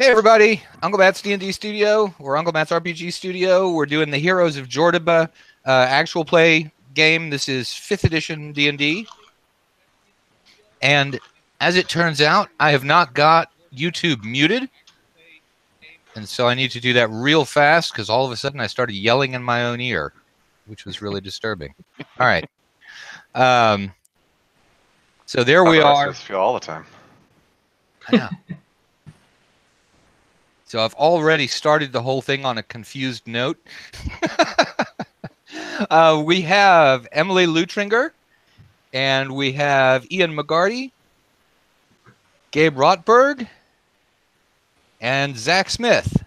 Hey everybody, Uncle Matt's D&D Studio, or Uncle Matt's RPG Studio. We're doing the Heroes of Jordoba actual play game. This is 5th edition D&D. And as it turns out, I have not got YouTube muted. And so I need to do that real fast because all of a sudden I started yelling in my own ear, which was really disturbing. All right. So there we are. I just feel all the time. I know. So I've already started the whole thing on a confused note. We have Emily Lutringer, and we have Ian McGarty, Gabe Rotberg, and Zach Smith.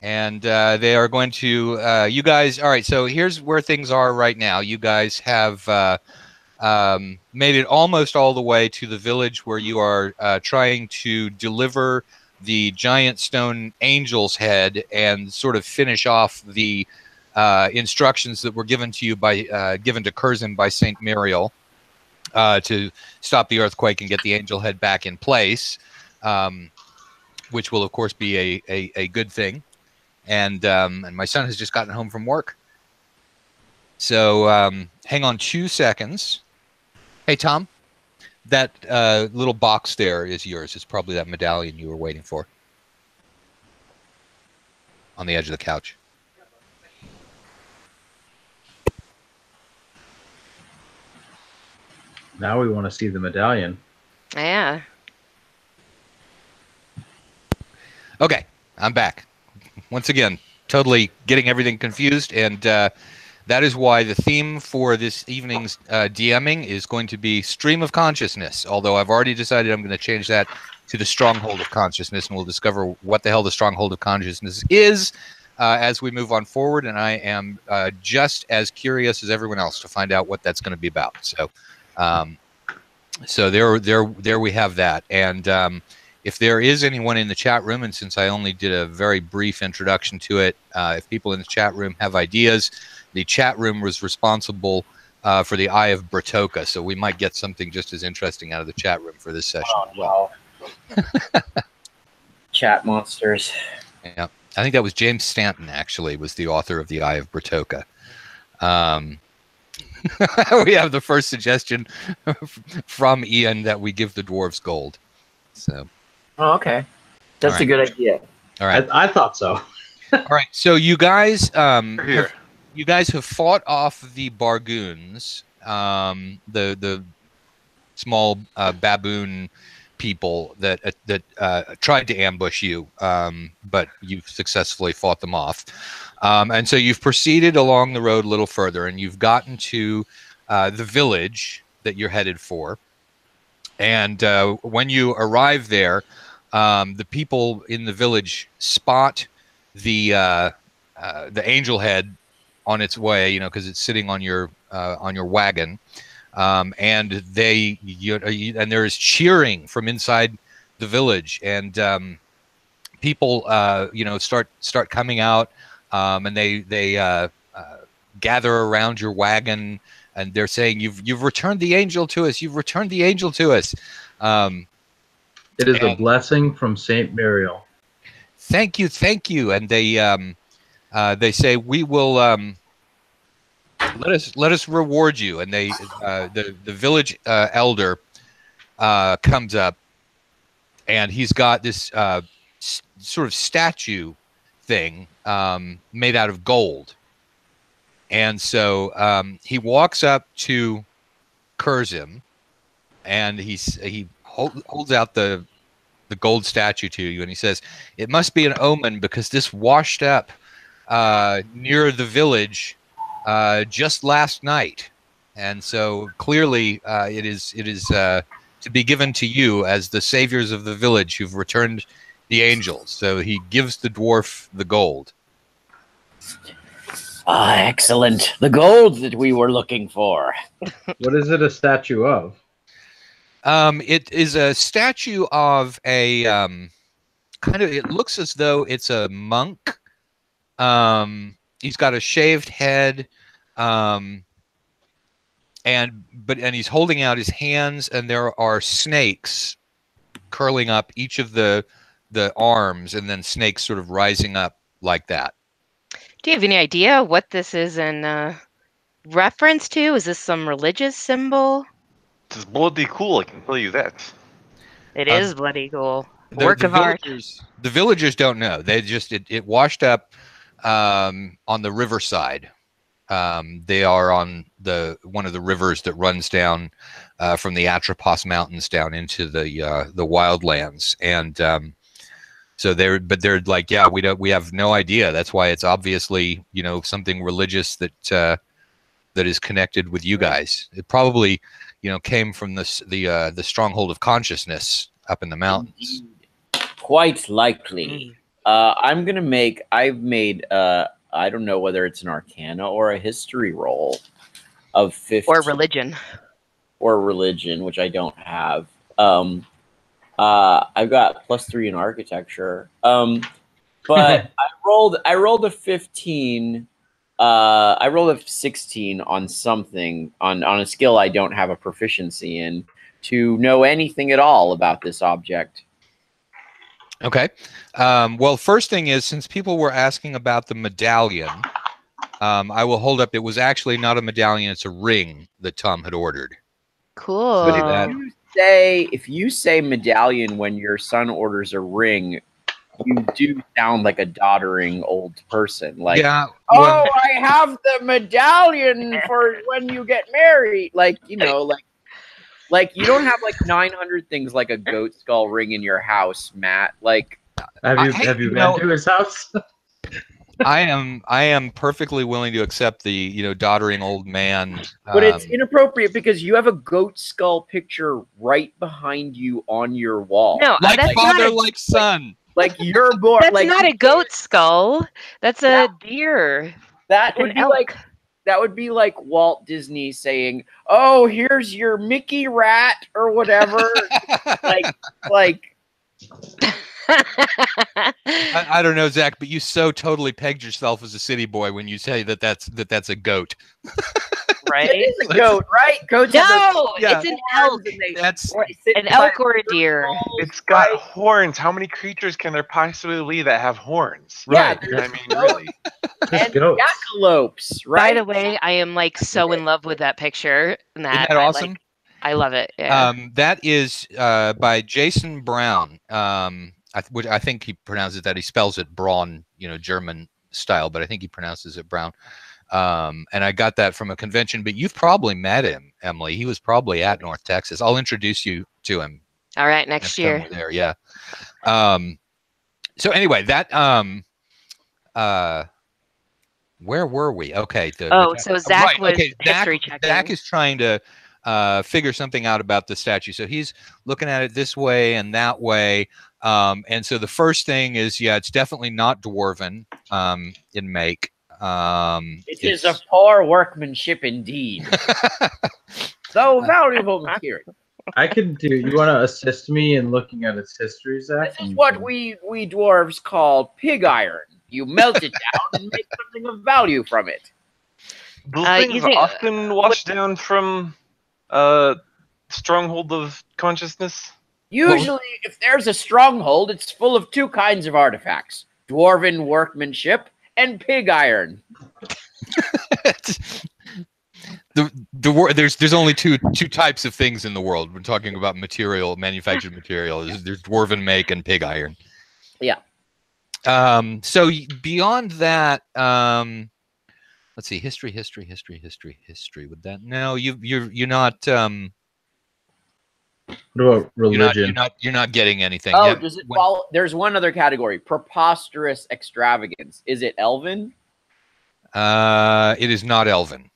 And they are going to, you guys, all right, so here's where things are right now. You guys have made it almost all the way to the village where you are trying to deliver the giant stone angel's head and sort of finish off the instructions that were given to you by given to Curzon by Saint Muriel to stop the earthquake and get the angel head back in place, which will of course be a good thing. And my son has just gotten home from work, so hang on 2 seconds. Hey Tom. That little box there is yours. It's probably that medallion you were waiting for on the edge of the couch. Now we want to see the medallion. Yeah. Okay, I'm back. Once again, totally getting everything confused, and that is why the theme for this evening's DMing is going to be Stream of Consciousness, although I've already decided I'm going to change that to the Stronghold of Consciousness, and we'll discover what the hell the Stronghold of Consciousness is as we move on forward, and I am just as curious as everyone else to find out what that's going to be about. So there we have that, and if there is anyone in the chat room, and since I only did a very brief introduction to it, if people in the chat room have ideas, the chat room was responsible for the Eye of Bratoka, so we might get something just as interesting out of the chat room for this session. Oh, no. Chat monsters. Yeah, I think that was James Stanton, actually, was the author of the Eye of Bratoka. We have the first suggestion from Ian that we give the dwarves gold. So. Oh, okay. That's right. A good idea. All right. I thought so. All right. So you guys, you guys have fought off the Bargoons, the small baboon people that tried to ambush you, but you've successfully fought them off. And so you've proceeded along the road a little further, and you've gotten to the village that you're headed for. And when you arrive there, the people in the village spot the angel head on its way, you know, because it's sitting on your wagon, and and there is cheering from inside the village, and people you know start coming out, and they gather around your wagon, and they're saying, "You've returned the angel to us. You've returned the angel to us." It is a blessing from Saint Muriel. Thank you, thank you. And they say, we will let us reward you. And they the village elder comes up, and he's got this sort of statue thing made out of gold. And so he walks up to Curzon, and he holds out the gold statue to you, and he says, "It must be an omen because this washed up near the village just last night, and so clearly it is to be given to you as the saviors of the village who've returned the angels." So he gives the dwarf the gold. Ah, excellent. The gold that we were looking for. What is it a statue of? It is a statue of a kind of, it looks as though it's a monk. He's got a shaved head, and he's holding out his hands, and there are snakes curling up each of the the arms and then snakes sort of rising up like that. Do you have any idea what this is in reference to? Is this some religious symbol? This is bloody cool, I can tell you that. It is bloody cool. The Work of art. villagers don't know. They just it washed up on the riverside. They are on one of the rivers that runs down from the Atropos Mountains down into the wildlands, and so they're like, yeah, we have no idea. That's why it's obviously something religious that is connected with you guys. It probably came from the stronghold of consciousness up in the mountains. Quite likely. I've made I don't know whether it's an Arcana or a History roll of 50. Or religion. Or religion, which I don't have. I've got +3 in Architecture. But I rolled a 15. I rolled a 16 on something on a skill I don't have a proficiency in to know anything at all about this object. Okay. Well, first thing is, since people were asking about the medallion, I will hold up. It was actually not a medallion; it's a ring that Tom had ordered. Cool. That. If you say medallion when your son orders a ring, you do sound like a doddering old person. Like, yeah, I have the medallion for when you get married. Like, like you don't have like 900 things like a goat skull ring in your house, Matt. Like, have you been to his house? I am perfectly willing to accept the doddering old man. But it's inappropriate because you have a goat skull picture right behind you on your wall. No, like that's father, not like son. Like you're born. That's like, not a goat skull. That's a deer. That would be elk. that would be like Walt Disney saying, "Oh, here's your Mickey rat or whatever." like. I don't know, Zach, but you so totally pegged yourself as a city boy when you say that's a goat. Right? It is a goat, right? Goats it's an elk. That's an elk or a deer. It's got horns. How many creatures can there possibly be that have horns? right. Yeah, I mean, really. And jackalopes, right? By the way, I am like so in love with that picture. Isn't that awesome? I love it. Yeah. That is by Jason Brown. Which I think he pronounces that. He spells it Braun, German style, but I think he pronounces it Brown. And I got that from a convention, but you've probably met him, Emily. He was probably at North Texas. I'll introduce you to him. All right, next year. There, yeah. So anyway, that where were we? Okay. So Zach was history checking. Zach is trying to figure something out about the statue. So he's looking at it this way and that way. And so the first thing is, it's definitely not dwarven in make. It is a poor workmanship indeed. So valuable material. I can do. You want to assist me in looking at its history, Zach? This is what we dwarves call pig iron. You melt it down and make something of value from it. Those things often wash down from stronghold of consciousness. Usually, if there's a stronghold, it's full of two kinds of artifacts: dwarven workmanship and pig iron. There's only two types of things in the world. We're talking about manufactured material. There's dwarven make and pig iron. Yeah. So beyond that, let's see, history. With that, no, you're not. What about religion? You're not getting anything. Oh, does it follow? There's one other category: preposterous extravagance. Is it elven? It is not elven.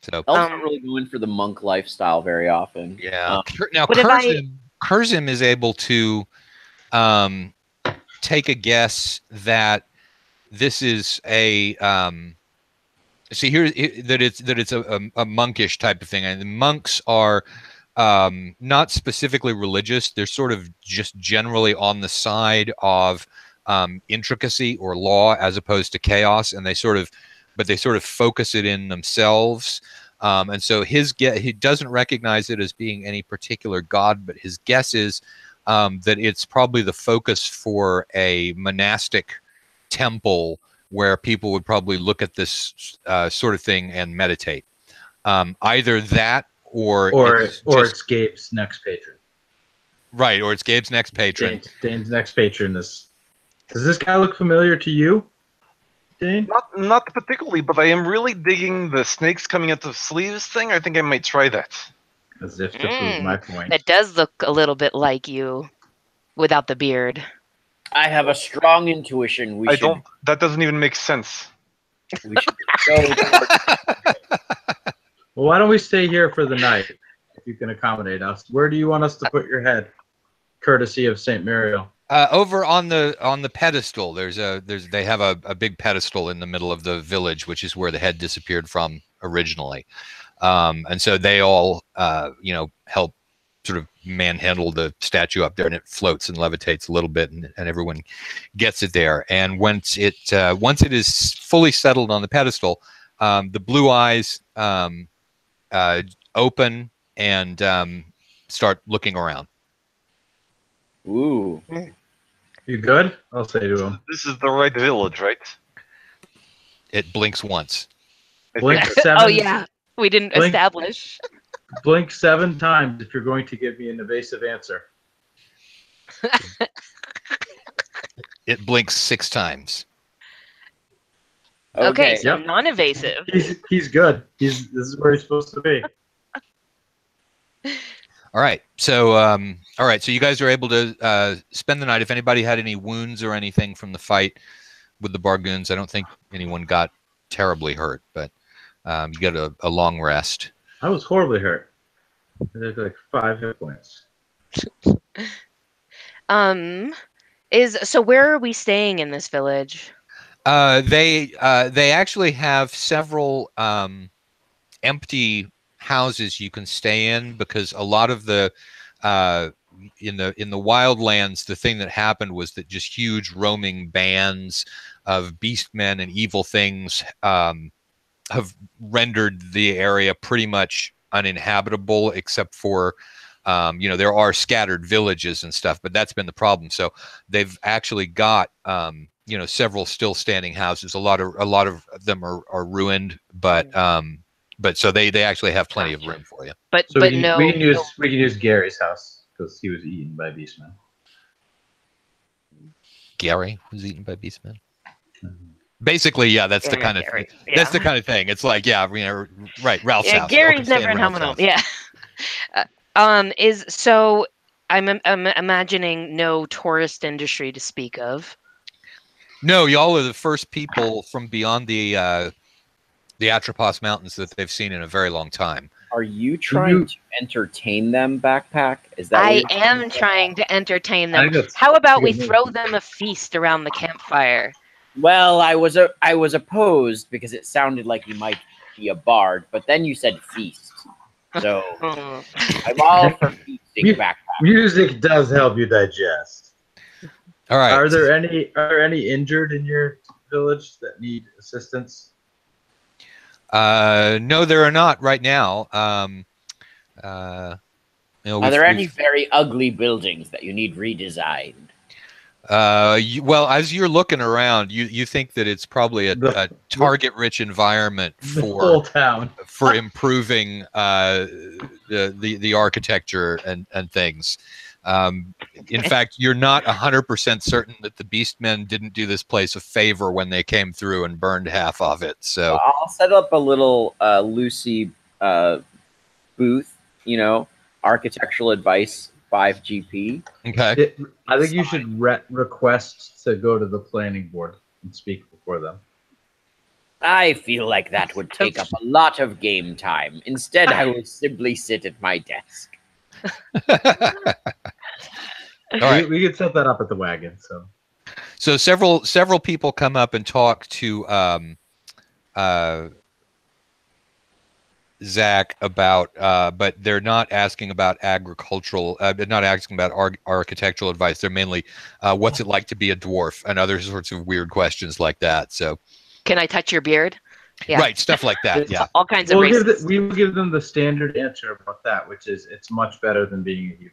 So elves don't really go in for the monk lifestyle very often. Yeah. Now Curzim is able to take a guess that this is a see here that it's a monkish type of thing, and the monks are not specifically religious. They're sort of just generally on the side of intricacy or law as opposed to chaos, and they sort of focus it in themselves. And so he doesn't recognize it as being any particular god, but his guess is that it's probably the focus for a monastic temple where people would probably look at this sort of thing and meditate. Either that or it's Gabe's next patron. Right, or it's Gabe's next patron. Dane's next patron is. Does this guy look familiar to you, Dane? Not particularly, but I am really digging the snakes coming out of sleeves thing. I think I might try that. As if to prove my point. It does look a little bit like you without the beard. I have a strong intuition. That doesn't even make sense. We should go Well, why don't we stay here for the night, if you can accommodate us? Where do you want us to put your head, courtesy of St. Muriel? Over on the pedestal, they have a big pedestal in the middle of the village, which is where the head disappeared from originally, and so they all help sort of manhandle the statue up there, and it floats and levitates a little bit, and everyone gets it there. And once it is fully settled on the pedestal, the blue eyes open and start looking around. Ooh. You good? I'll say to him. This is the right village, right? It blinks once. Blink I think 7. Oh yeah, we didn't Blink. establish. Blink 7 times if you're going to give me an evasive answer. It blinks 6 times. Okay, so Yep. non-evasive. He's good. This is where he's supposed to be. All right. So So you guys are able to spend the night. If anybody had any wounds or anything from the fight with the Bargoons, I don't think anyone got terribly hurt, but you get a long rest. I was horribly hurt. I had like 5 hit points. So where are we staying in this village? They actually have several empty houses you can stay in, because a lot of the in the wildlands, the thing that happened was that just huge roaming bands of beastmen and evil things have rendered the area pretty much uninhabitable, except for there are scattered villages and stuff, but that's been the problem. So they've actually got several still standing houses. A lot of them are ruined, but so they actually have plenty of room for you. But So but we can use Gary's house because he was eaten by beastmen. Gary was eaten by beastmen. Basically, yeah, that's the kind of Gary, that's the kind of thing. It's like, right, Ralph's house. Gary's Stay in never in Ralph's home. house. Yeah. I'm imagining no tourist industry to speak of. No, y'all are the first people from beyond the Atropos Mountains that they've seen in a very long time. Are you trying to entertain them, Backpack? Is that? I am trying to entertain them. that's How about we good. throw them a feast around the campfire? Well, I was opposed because it sounded like you might be a bard, but then you said feast, so Mm. I'm all for feasting, Backpack. Music does help you digest. All right. Are there any injured in your village that need assistance? No, there are not right now. Are there any very ugly buildings that you need redesigned? Well, as you're looking around, you think that it's probably a target-rich environment The whole town. for improving the architecture and things. In fact, you're not 100% certain that the Beastmen didn't do this place a favor when they came through and burned half of it. So I'll set up a little Lucy booth, architectural advice 5 GP. okay. I think you should request to go to the planning board and speak before them. I feel like that would take up a lot of game time. Instead, I will simply sit at my desk. All right. We could set that up at the wagon. So several people come up and talk to Zach about, but they're not asking about agricultural. They're not asking about architectural advice. They're mainly, what's it like to be a dwarf, and other sorts of weird questions like that. So, Can I touch your beard? Yeah. right, stuff like that. Yeah. All kinds of We races. will give them the standard answer about that, which is it's much better than being a human.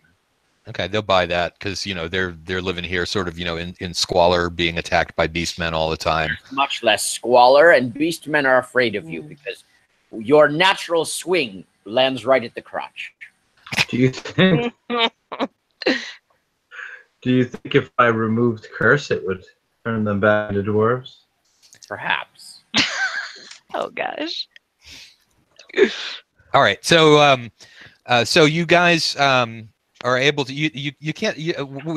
Okay, they'll buy that because they're living here, sort of in squalor, being attacked by beastmen all the time. Much less squalor, and beastmen are afraid of you because your natural swing lands right at the crotch. Do you think? Do you think if I removed curse, it would turn them back into dwarves? Perhaps. Oh gosh. All right, so you guys are able to you can't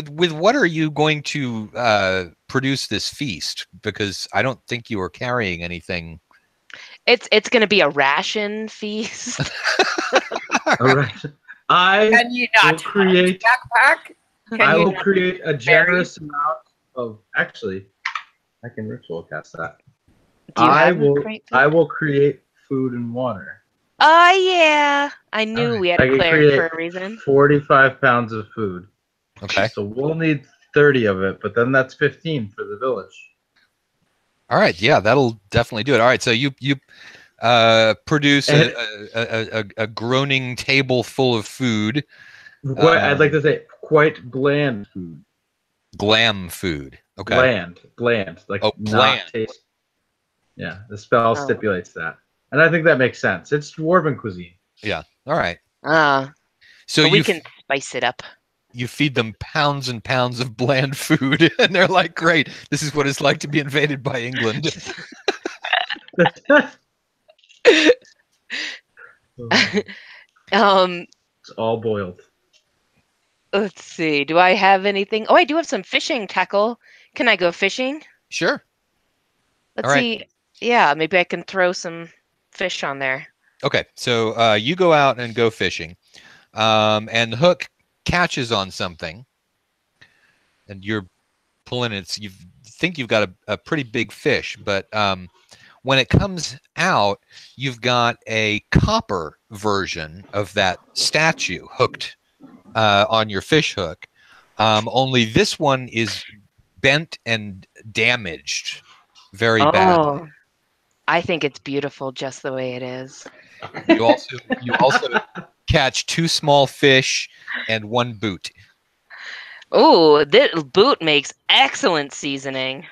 with what are you going to produce this feast? Because I don't think you are carrying anything. It's going to be a ration feast. All right. I Can you will not create. backpack? Can I you will not create a generous amount of. Actually, I can ritual cast that. Do you I have will. great food? I will create food and water. Oh yeah, I knew we had I a can cleric for create a reason. 45 pounds of food. Okay. So we'll need 30 of it, but then that's 15 for the village. All right. Yeah, that'll definitely do it. All right. So you produce And- a groaning table full of food. I'd like to say quite bland food. Glam food. Okay. Bland, like Oh, not bland. taste. Yeah, the spell Oh. stipulates that, and I think that makes sense. It's dwarven cuisine. Yeah. All right. So So we you can spice it up. you feed them pounds and pounds of bland food, and they're like, "Great, this is what it's like to be invaded by England." It's all boiled. Let's see. Do I have anything? Oh, I do have some fishing tackle. Can I go fishing? Sure. Let's All right. see. Yeah, maybe I can throw some fish on there. Okay. So you go out and go fishing, and the hook catches on something, and you're pulling it. You think you've got a pretty big fish, but when it comes out, you've got a copper version of that statue hooked on your fish hook. Only this one is bent and damaged very badly. Oh, I think it's beautiful just the way it is. You also catch 2 small fish and 1 boot. Oh, this boot makes excellent seasoning.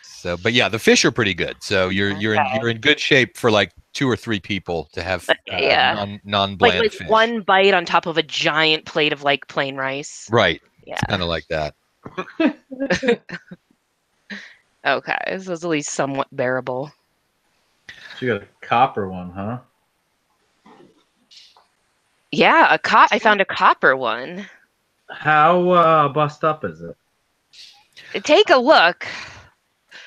So, but yeah, the fish are pretty good. So you're in good shape for like 2 or 3 people to have Yeah. non-bland Like fish. one bite on top of a giant plate of like plain rice. Right. Yeah. It's kind of like that. Okay, so it's at least somewhat bearable. So you got a copper one, huh? Yeah, I found a copper one. How bust up is it? Take a look.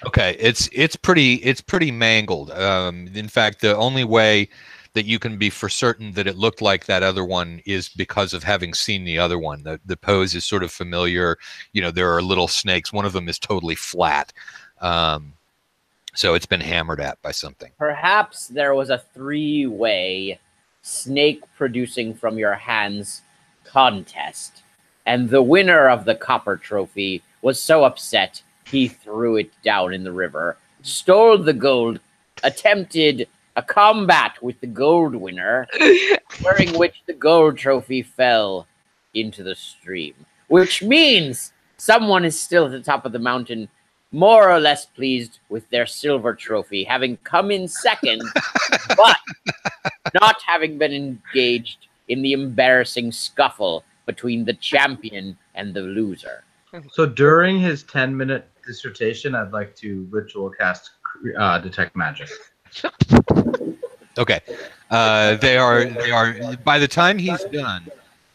Okay, it's pretty mangled. In fact, the only way that you can be for certain that it looked like that other one is because of having seen the other one. The pose is sort of familiar. There are little snakes. One of them is totally flat. So it's been hammered at by something. Perhaps there was a 3-way snake producing from your hands contest, and the winner of the copper trophy was so upset he threw it down in the river, stole the gold, attempted a combat with the gold winner, during which the gold trophy fell into the stream. Which means someone is still at the top of the mountain, more or less pleased with their silver trophy, having come in second, but not having been engaged in the embarrassing scuffle between the champion and the loser. So during his 10-minute dissertation, I'd like to ritual cast detect magic. Okay. They are. By the time he's done,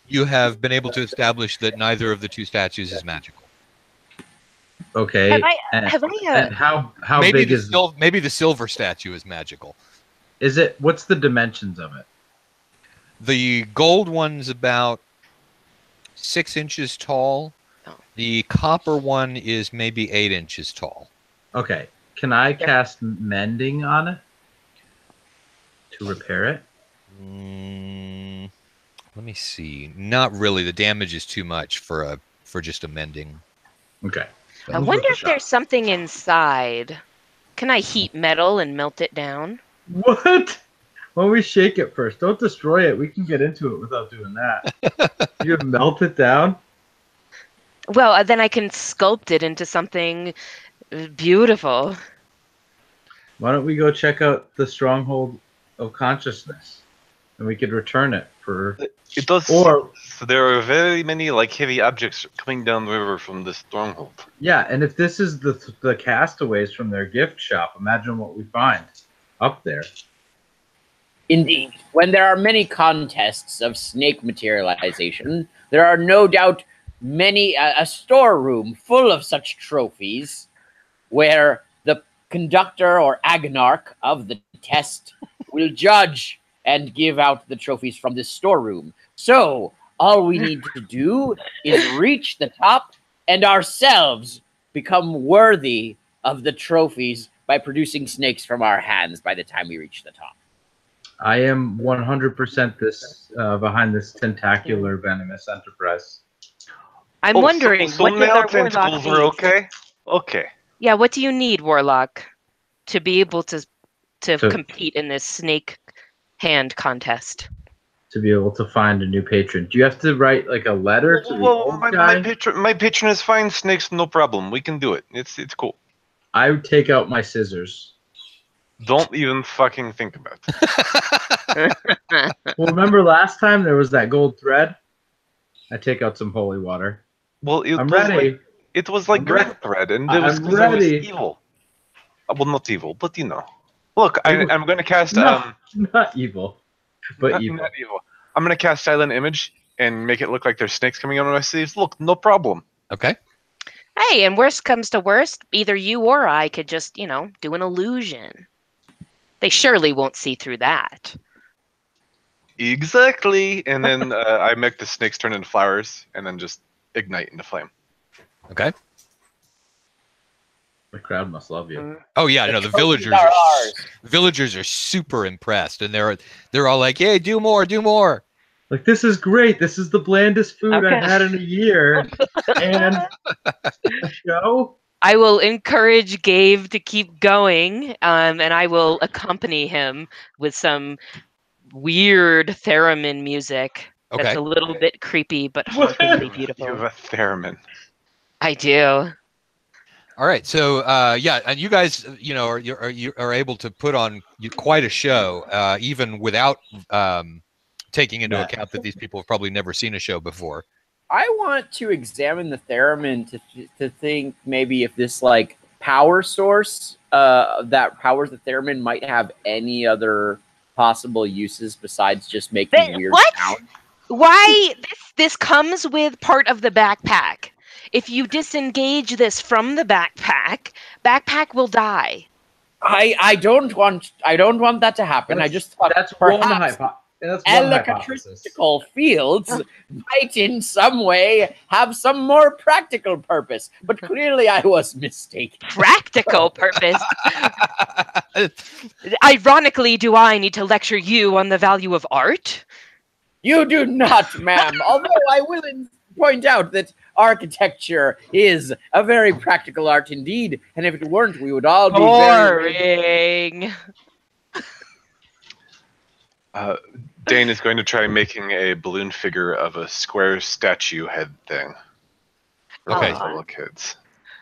you have been able to establish that neither of the 2 statues is magical. Okay. Have and I how Maybe big maybe the silver statue is magical. is it? What's the dimensions of it? The gold one's about 6 inches tall. Oh. The copper one is maybe 8 inches tall. Okay. Can I cast mending on it to repair it? Let me see. Not really. The damage is too much for just a mending. Okay. I wonder if there's something inside. Can I heat metal and melt it down? What? Well, we shake it first. Don't destroy it. We can get into it without doing that. You melt it down? Well, then I can sculpt it into something beautiful. Why don't we go check out the stronghold of consciousness, and we could return it for. It does. Or So there are very many like heavy objects coming down the river from this stronghold. yeah, and if this is the castaways from their gift shop, imagine what we find up there. Indeed, when there are many contests of snake materialization, there are no doubt many a storeroom full of such trophies, where the conductor or agonarch of the test will judge and give out the trophies from this storeroom. So all we need to do is reach the top and ourselves become worthy of the trophies by producing snakes from our hands by the time we reach the top. I am 100% this behind this tentacular venomous enterprise. I'm Oh, wondering, so what does now our warlock tentacles are need? okay. Okay. Yeah, what do you need, Warlock, to be able to To- compete in this snake hand contest? To be able to find a new patron, do you have to write like a letter to the old guy? My patron is fine. Snakes, no problem. We can do it. It's cool. I would take out my scissors. Don't even fucking think about it. Well, remember last time there was that gold thread? I take out some holy water. Well, I'm ready. It was like I'm green ready. thread, and it was I'm 'cause it was ready. evil. Well, not evil, but you know. Look, Evil. I'm going to cast No, not evil, but evil. not evil. I'm going to cast silent image and make it look like there's snakes coming out of my sleeves. Look, no problem. Okay. Hey, and worst comes to worst, either you or I could just, do an illusion. They surely won't see through that. Exactly. And then I make the snakes turn into flowers and then just ignite into flame. Okay. The crowd must love you. Oh yeah, no, the villagers are super impressed, and they're all like, "Hey, do more, do more." Like, this is great. This is the blandest food Okay. I've had in a year. And a show? I will encourage Gabe to keep going, and I will accompany him with some weird theremin music. Okay. That's a little bit creepy, but hauntingly beautiful. You have a theremin. I do. All right, so yeah, and you guys, are able to put on quite a show, even without taking into account that these people have probably never seen a show before. I want to examine the theremin to think maybe if this like power source that powers the theremin might have any other possible uses besides just making weird What? sounds. Why this comes with part of the backpack. If you disengage this from the backpack will die. I don't want that to happen. I just thought that's perhaps one hypothesis. electrical fields might in some way have some more practical purpose, but clearly I was mistaken. Practical purpose. Ironically, do I need to lecture you on the value of art? You do not, ma'am. Although I will point out that architecture is a very practical art indeed, and if it weren't, we would all be boring. Dane is going to try making a balloon figure of a square statue head thing. For Okay. fellow kids.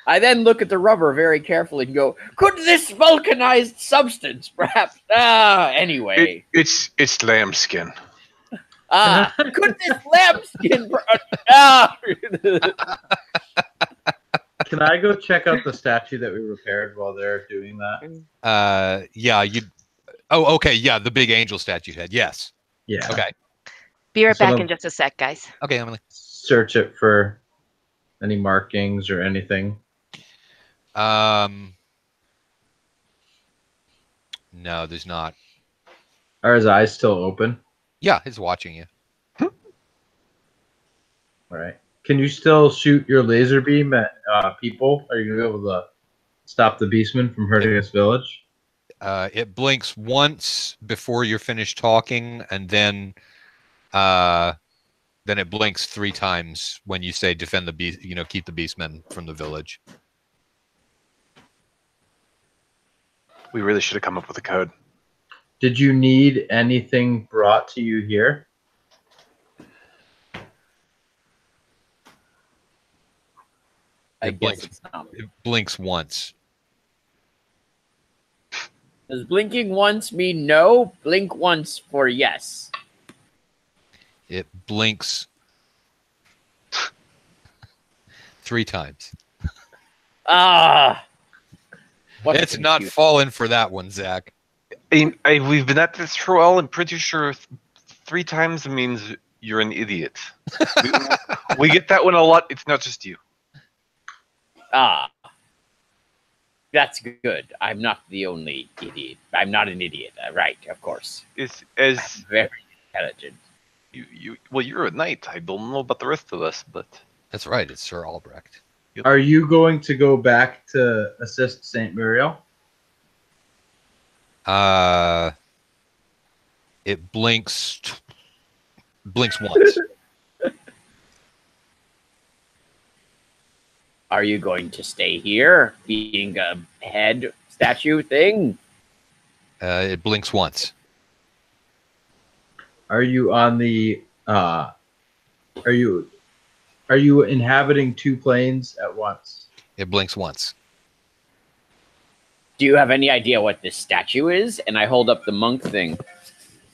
I then look at the rubber very carefully and go, could this vulcanized substance perhaps... anyway. It's lambskin. Could this lambskin... Can I go check out the statue that we repaired while they're doing that? Yeah, you. Oh, okay. Yeah, the big angel statue head. Yes. Yeah. Okay. Be right So back then- in just a sec, guys. Okay, Emily. Search it for any markings or anything. No, there's not. Are his eyes still open? Yeah, he's watching you. All right. Can you still shoot your laser beam at people? Are you gonna be able to stop the beastmen from hurting this village? It blinks once before you're finished talking, and then it blinks 3 times when you say defend the beast. Keep the beastmen from the village. We really should have come up with a code. Did you need anything brought to you here? I It guess blinks. it's not. It blinks once. Does blinking once mean no? Blink once for yes. It blinks 3 times. Ah. What a It's not computer. falling for that one, Zach. We've been at this for a while. I'm pretty sure 3 times means you're an idiot. we, we get that one a lot. It's not just you. Ah. That's good. I'm not the only idiot. I'm not an idiot. Right, of course. It's I'm as very intelligent. well, you're a knight. I don't know about the rest of us, but That's right. It's Sir Albrecht. Are you going to go back to assist Saint Muriel? It blinks once. Are you going to stay here, being a head statue thing? It blinks once. Are you on the? Are you inhabiting 2 planes at once? It blinks once. Do you have any idea what this statue is? And I hold up the monk thing.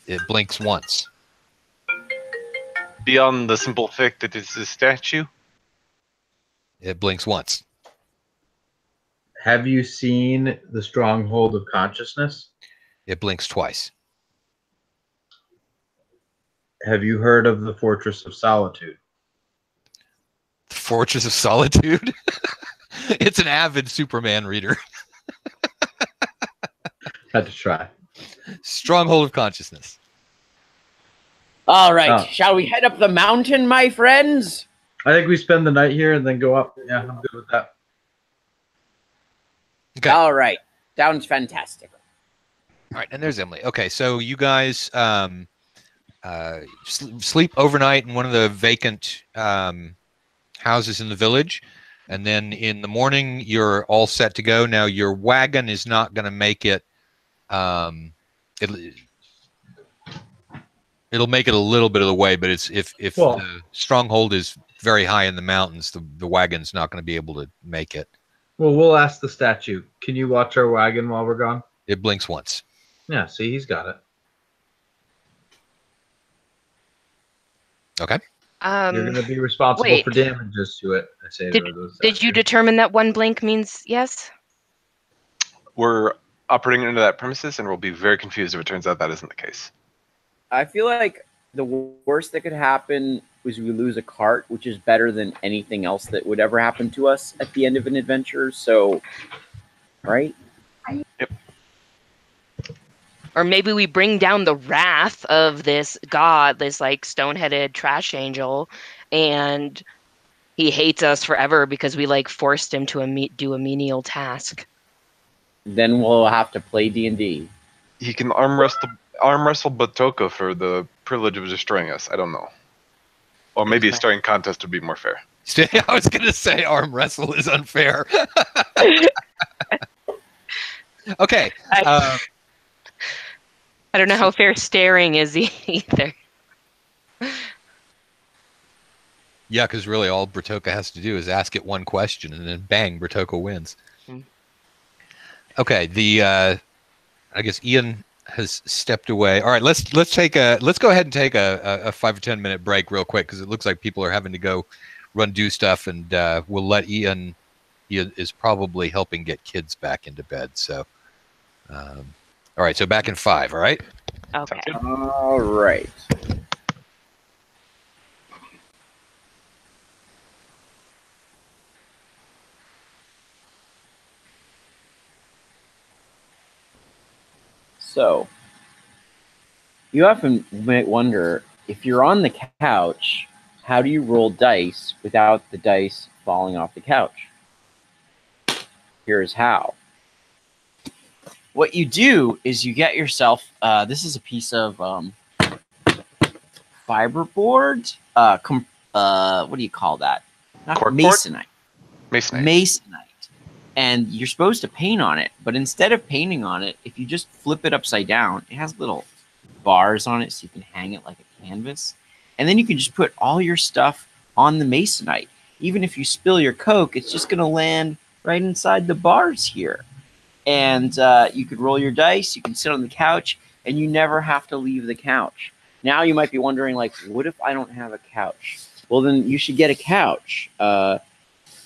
It blinks once. beyond the simple fact that it's a statue, It blinks once. Have you seen the Stronghold of Consciousness? It blinks twice. Have you heard of the Fortress of Solitude? The Fortress of Solitude? It's an avid Superman reader. Had to try. Stronghold of Consciousness. All right, Oh. shall we head up the mountain, my friends? I think we spend the night here and then go up. Yeah, I'm good with that. Okay. All right, sounds fantastic. All right, and there's Emily. Okay, so you guys sleep overnight in one of the vacant houses in the village, and then in the morning you're all set to go. Now your wagon is not going to make it. It'll make it a little bit of the way, but it's if Well- the stronghold is very high in the mountains, the wagon's not going to be able to make it. Well, we'll ask the statue. Can you watch our wagon while we're gone? It blinks once. Yeah, see, he's got it. Okay. You're going to be responsible wait. for damages to it. I say to those Did you statues. determine that one blink means yes? we're operating under that premises, and we'll be very confused if it turns out that isn't the case. I feel like the worst that could happen was we lose a cart, which is better than anything else that would ever happen to us at the end of an adventure. So, right? Or maybe we bring down the wrath of this god, this like stone-headed trash angel, and he hates us forever because we like forced him to do a menial task. Then we'll have to play D&D. He can arm wrestle Batoko for the privilege of destroying us. I don't know. Or maybe a starring contest would be more fair. I was going to say arm wrestle is unfair. Okay. I don't know how fair staring is either. Yeah, because really all Bertoka has to do is ask it one question, and then bang, Bertoka wins. Hmm. Okay, I guess Ian has stepped away. All right, let's go ahead and take a 5 or 10 minute break real quick, because it looks like people are having to go do stuff, and we'll let Ian. Ian is probably helping get kids back into bed. So, all right, so back in 5. All right. Okay. All right. So, you often might wonder, if you're on the couch, how do you roll dice without the dice falling off the couch? Here's how. What you do is you get yourself, this is a piece of fiberboard. What do you call that? Not Corkboard? masonite. Masonite. Masonite. And you're supposed to paint on it, but instead of painting on it, if you just flip it upside down, it has little bars on it so you can hang it like a canvas. And then you can just put all your stuff on the masonite. even if you spill your Coke, it's just going to land right inside the bars here. And you could roll your dice, you can sit on the couch, and you never have to leave the couch. Now you might be wondering, like, what if I don't have a couch? Well, then you should get a couch.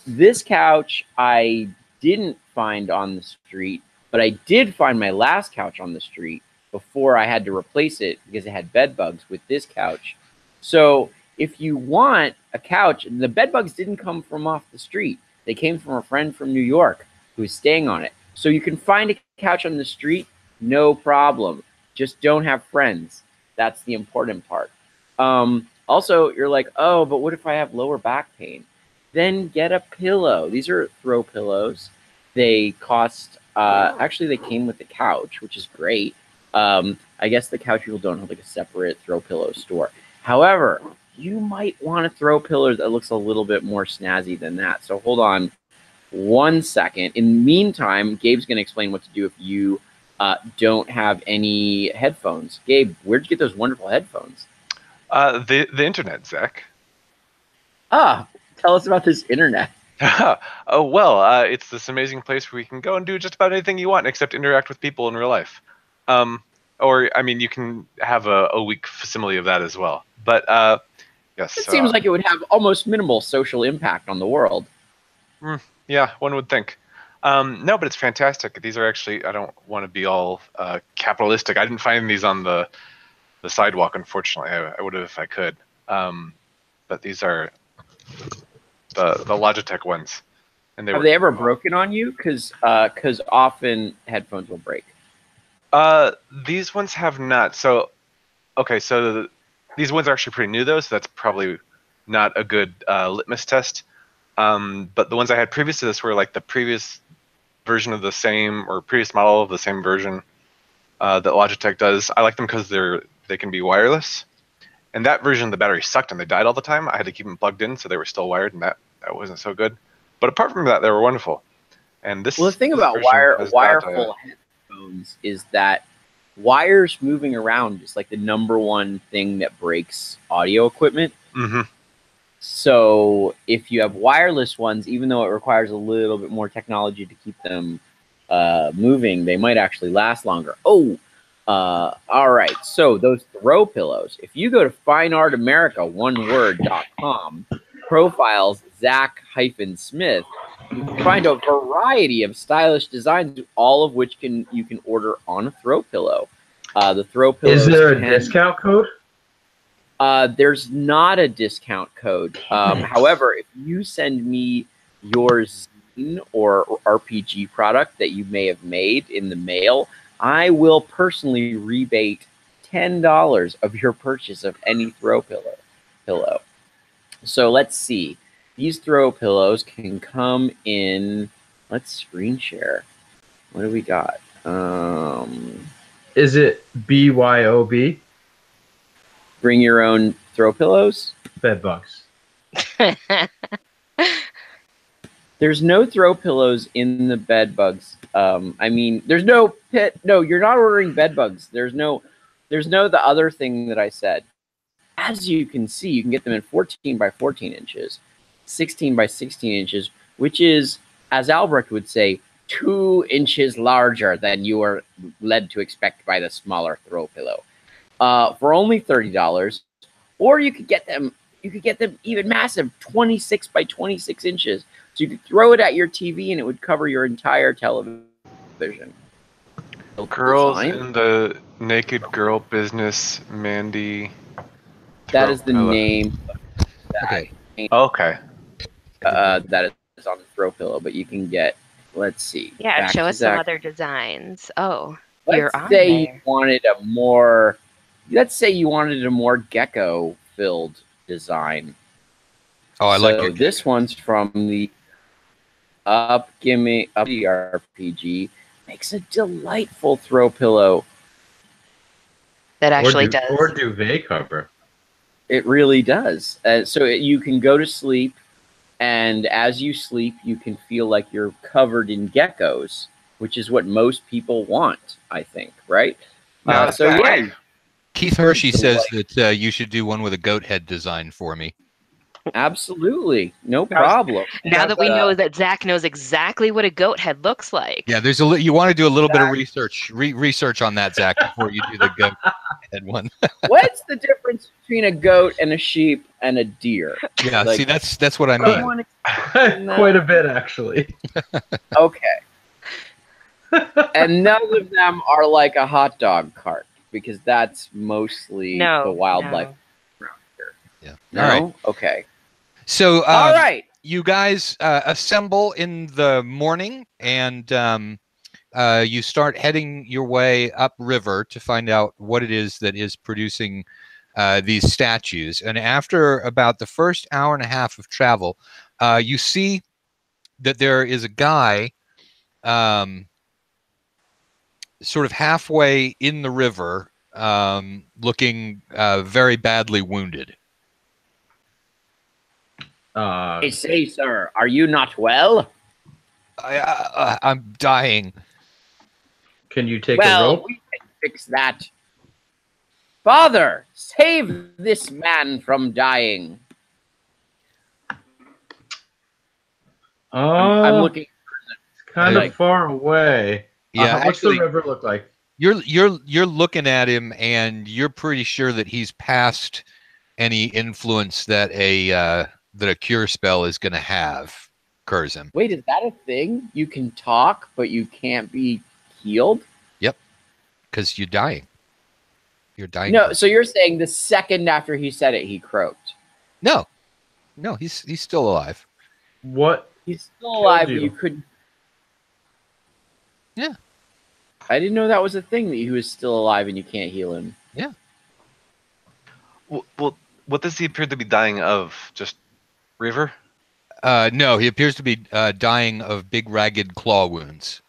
This couch I didn't find on the street, but I did find my last couch on the street before I had to replace it because it had bed bugs with this couch. So if you want a couch, the bed bugs didn't come from off the street. They came from a friend from New York who was staying on it. So you can find a couch on the street, no problem. Just don't have friends. That's the important part. Also, you're like, oh, but what if I have lower back pain? Then get a pillow. These are throw pillows. They cost, actually they came with the couch, which is great. I guess the couch people don't have like a separate throw pillow store. However, you might want to throw pillow that looks a little bit more snazzy than that. So hold on 1 second. In the meantime, Gabe's going to explain what to do if you don't have any headphones. Gabe, where'd you get those wonderful headphones? The internet, Zach. Tell us about this internet. Oh, well, it's this amazing place where you can go and do just about anything you want except interact with people in real life. Or, I mean, you can have a weak facsimile of that as well. But, yes. It seems like it would have almost minimal social impact on the world. Yeah, one would think. No, but it's fantastic. These are actually, I don't want to be all capitalistic. I didn't find these on the sidewalk, unfortunately. I would have if I could. But these are the Logitech ones. And have they ever broken on you? Because often headphones will break. These ones have not. So, okay, so these ones are actually pretty new, though, so that's probably not a good litmus test. But the ones I had previous to this were like the previous version of the same, or previous model of the same version that Logitech does. I like them because they can be wireless. And that version, the battery sucked and they died all the time. I had to keep them plugged in so they were still wired, and that wasn't so good. But apart from that, they were wonderful. And this. Well, the thing about wireful headphones is that wires moving around is like the #1 thing that breaks audio equipment. Mm-hmm. So if you have wireless ones, even though it requires a little bit more technology to keep them moving, they might actually last longer. All right. So those throw pillows, if you go to fineartamerica.com, profiles Zach-Smith, you can find a variety of stylish designs, all of which you can order on a throw pillow. The throw pillows. Is there a discount code? There's not a discount code. However, if you send me your zine or RPG product that you may have made in the mail, I will personally rebate $10 of your purchase of any throw pillow. So let's see. These throw pillows can come in. Let's screen share. What do we got? Is it BYOB? Bring your own throw pillows? Bed bugs. There's no throw pillows in the bed bugs. I mean, there's no pit. No, you're not ordering bed bugs. There's no the other thing that I said. As you can see, you can get them in 14 by 14 inches, 16 by 16 inches, which is, as Albrecht would say, 2 inches larger than you are led to expect by the smaller throw pillow. For only $30, or you could get them even massive, 26 by 26 inches. So you could throw it at your TV and it would cover your entire television. Girls in the Naked Girl Business, Mandy. That is the name. Okay. Okay. That is on the throw pillow, but you can get. Let's see. Yeah, show us some other designs. Oh, you're on there. Let's say you wanted a more gecko-filled design. Oh, I like it. This one's from the Upgimme RPG. Makes a delightful throw pillow. That actually does. Or duvet cover. It really does. So you can go to sleep, and as you sleep, you can feel like you're covered in geckos, which is what most people want, I think, right? Keith Hershey says that you should do one with a goat head design for me. Absolutely, no problem. Now that we Uh, know that Zach knows exactly what a goat head looks like. Yeah, there's you want to do a little bit of research on that, Zach, before you do the goat head one. What's the difference between a goat and a sheep and a deer? Yeah, Like, see, that's what I mean. someone- Quite a bit, actually. Okay. And none of them are like a hot dog cart because that's mostly No, the wildlife no. around here. Yeah. No? All right. Okay. So, All right. you guys assemble in the morning, and you start heading your way upriver to find out what it is that is producing these statues. And after about the first hour and a half of travel, you see that there is a guy sort of halfway in the river, looking very badly wounded. I say, sir, are you not well? I'm dying. Can you take a Well, rope? we can fix that. Father, save this man from dying. I'm looking. It's kind like- of far away. Yeah, what's actually, the river look like? you're looking at him, and you're pretty sure that he's past any influence that a cure spell is going to have. Curzim. Wait, is that a thing? You can talk, but you can't be healed? Because you're dying. You're dying. No, so you're saying the second after he said it, he croaked. No, he's still alive. What? He's still Killed alive, you. but you couldn't. Yeah. I didn't know that was a thing, that he was still alive and you can't heal him. Well, what does he appear to be dying of? Just river? No, he appears to be dying of big ragged claw wounds.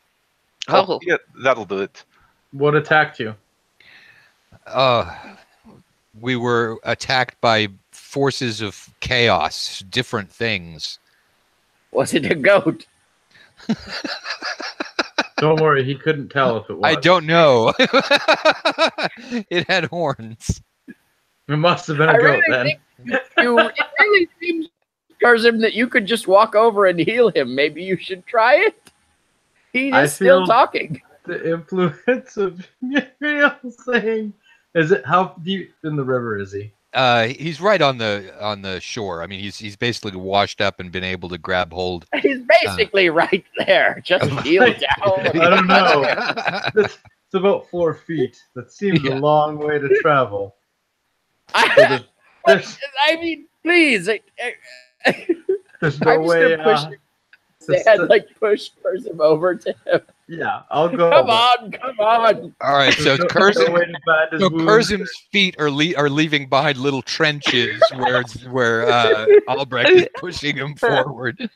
Oh. Yeah, that'll do it. What attacked you? We were attacked by forces of chaos, different things. Was it a goat? Don't worry, he couldn't tell if it was. I don't know. It had horns. It must have been I a goat really then. think it really seems, Karzim, that you could just walk over and heal him. Maybe you should try it. He I is still feel- talking. The influence of Muriel saying, "Is it how deep in the river is he?" He's right on the shore. I mean, he's basically washed up and been able to grab hold. He's basically right there. Just heal down. I don't know. It's about 4 feet. That seems Yeah. a long way to travel. So I there's mean, please. there's no I'm just way. gonna push Dad, like push Karzim over to him. Yeah, I'll go. Come on. All right, so There's no Curzim. way to bind his So wounds. Curzim's feet are leaving behind little trenches where Albrecht is pushing him forward.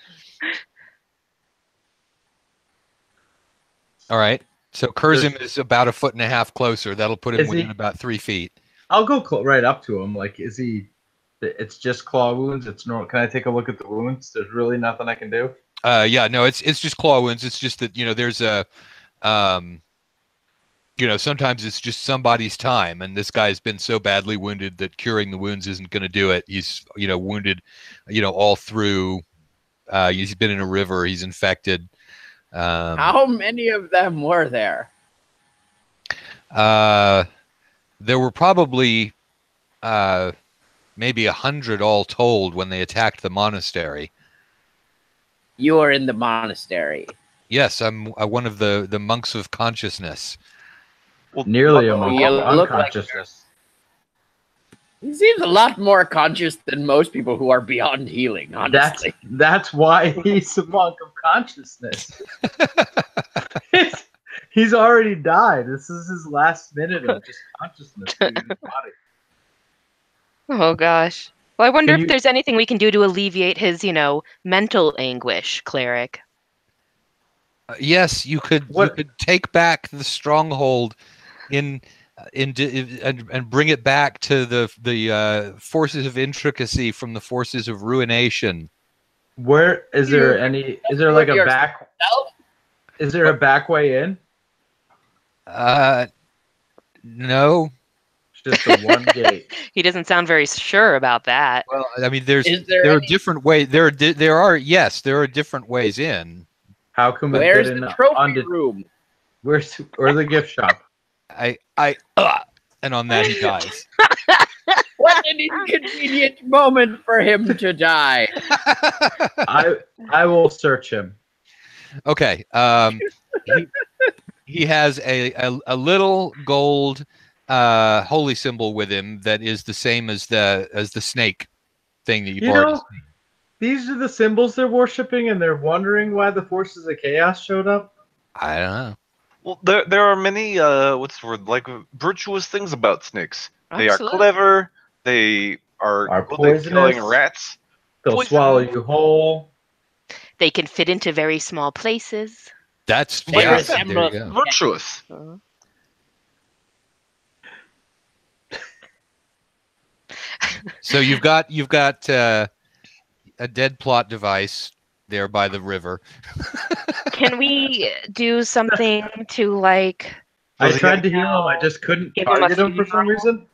All right. So Curzim is about 1.5 feet closer. That'll put him Is he- within about 3 feet. I'll go right up to him. Like, is he? It's just claw wounds. It's normal. Can I take a look at the wounds? There's really nothing I can do. Yeah, no, it's just claw wounds. It's just that there's a, sometimes it's just somebody's time, and this guy's been so badly wounded that curing the wounds isn't going to do it. He's wounded, all through. He's been in a river. He's infected. How many of them were there? There were probably maybe 100 all told when they attacked the monastery. You were in the monastery. Yes, I'm one of the monks of consciousness. Well, Nearly a You monk look like- unconsciousness. He seems a lot more conscious than most people who are beyond healing, honestly. That's why he's a monk of consciousness. He's already died. This is his last minute of just consciousness leaving his body. Oh gosh. Well, I wonder Can if you- there's anything we can do to alleviate his, mental anguish, cleric. Yes, you could. What- You could take back the stronghold, and bring it back to the forces of intricacy from the forces of ruination. Where is there any? Is there like a Yourself? back? Is there a back way in? No. Just the one gate. He doesn't sound very sure about that. Well, I mean, Is there there are any- different ways. There are different ways in. How can we Where's get in the trophy onto room? where's or the gift shop? And on that he dies. What an inconvenient moment for him to die. I will search him. Okay. He has a little gold holy symbol with him that is the same as the snake thing that you've You already know, seen. these are the symbols they're worshiping, and they're wondering why the forces of chaos showed up. I don't know. Well, there are many what's the word, like virtuous things about snakes. They are Absolutely. clever. They are Are good at killing poisonous. rats. They'll Poison. swallow you whole. They can fit into very small places. That's They yeah, resemble- there you go. Virtuous. Uh, So you've got a dead plot device there by the river. Can we do something to like I Does he tried have- to heal him. I just couldn't Give him a target him for some funeral? reason.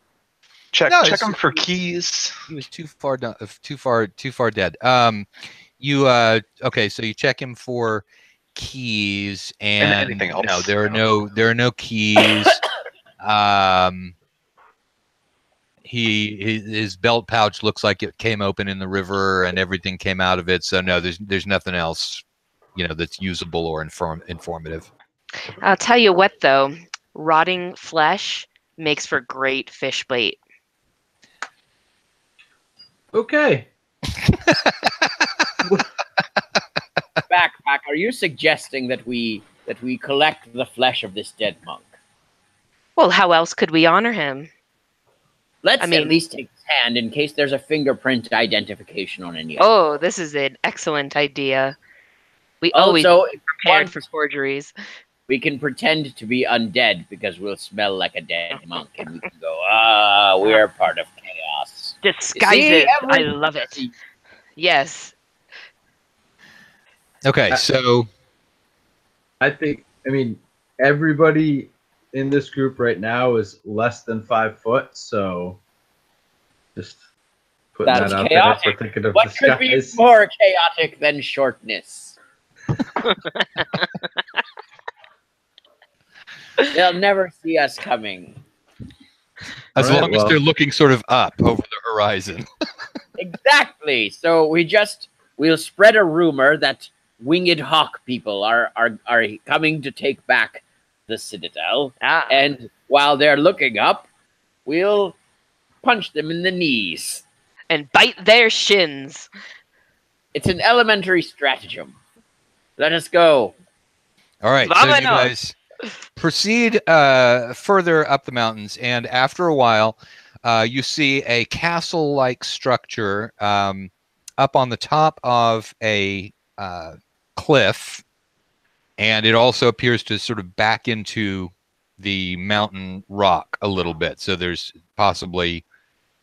Check No, check it's them just- for keys. He was too far dead. Okay, so you check him for keys and anything else. No, there are no keys. His belt pouch looks like it came open in the river and everything came out of it. So no, there's nothing else, that's usable or informative. I'll tell you what though, rotting flesh makes for great fish bait. Okay. Backpack, are you suggesting that we collect the flesh of this dead monk? Well, how else could we honor him? Let's I mean- at least take his hand in case there's a fingerprint identification on any of Oh, this is an excellent idea. We always Also, if prepared once for forgeries. we can pretend to be undead because we'll smell like a dead monk and we can go, we're part of chaos. Disguises. I every- love it. Yes. Okay, so I mean, everybody in this group right now is less than 5 foot, so just putting That's that out chaotic. there. We're thinking of What could be disguise. more chaotic than shortness? They'll never see us coming. as All right, long as well. they're looking sort of up over the horizon. Exactly. So we'll spread a rumor that winged hawk people are coming to take back the citadel, Ah. and while they're looking up, we'll punch them in the knees. And bite their shins. It's an elementary stratagem. Let us go. All right, so you Vámonos. guys proceed further up the mountains, and after a while, you see a castle-like structure up on the top of a cliff, and it also appears to sort of back into the mountain rock a little bit. So there's possibly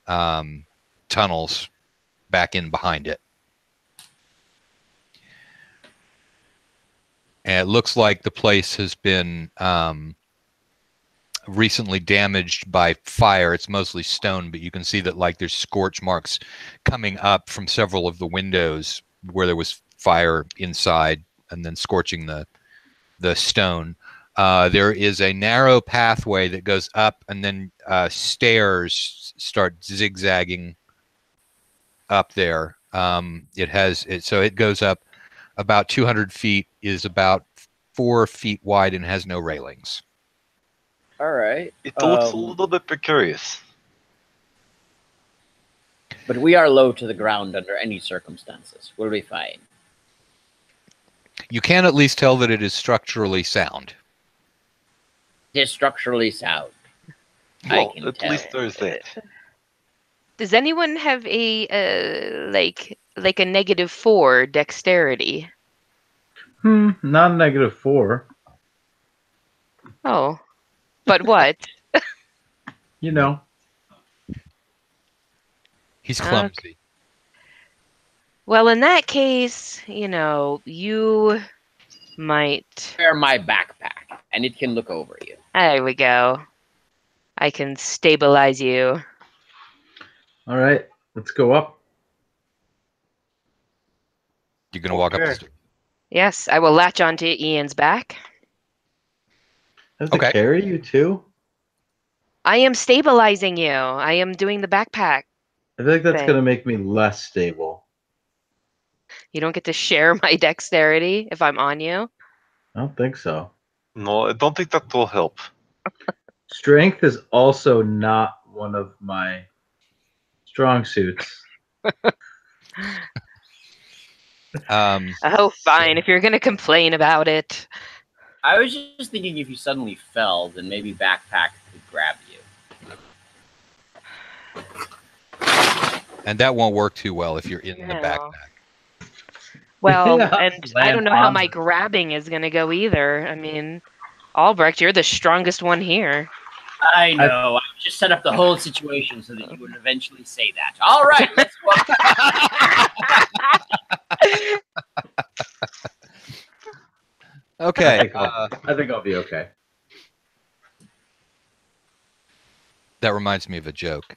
tunnels back in behind it. And it looks like the place has been recently damaged by fire. It's mostly stone, but you can see that like there's scorch marks coming up from several of the windows where there was fire inside and then scorching the stone. There is a narrow pathway that goes up, and then stairs start zigzagging up there. So it goes up about 200 feet, is about 4 feet wide, and has no railings. All right. It looks a little bit precarious. But we are low to the ground under any circumstances. We'll be fine. You can at least tell that it is structurally sound. It is structurally sound. Well, can at tell. least there's that. Does anyone have a like a -4 dexterity? Not -4. Oh. But what? You know. He's clumsy. Well, in that case, you might. Wear my backpack, and it can look over you. There we go. I can stabilize you. All right, let's go up. You're gonna walk up the Okay. stairs. Yes, I will latch onto Ian's back. I have to Okay. carry you too. I am stabilizing you. I am doing the backpack. I feel like that's Thing. gonna make me less stable. You don't get to share my dexterity if I'm on you. I don't think so. No, I don't think that will help. Strength is also not one of my strong suits. Oh, fine. If you're gonna complain about it. I was just thinking if you suddenly fell, then maybe backpack could grab you. And that won't work too well if you're in the No. backpack. Well, Yeah, and I land don't know how on my it. grabbing is gonna go either. I mean, Albrecht, you're the strongest one here. I know. I just set up the whole situation so that you would eventually say that. All right, let's go. Okay. I think I'll be okay. That reminds me of a joke.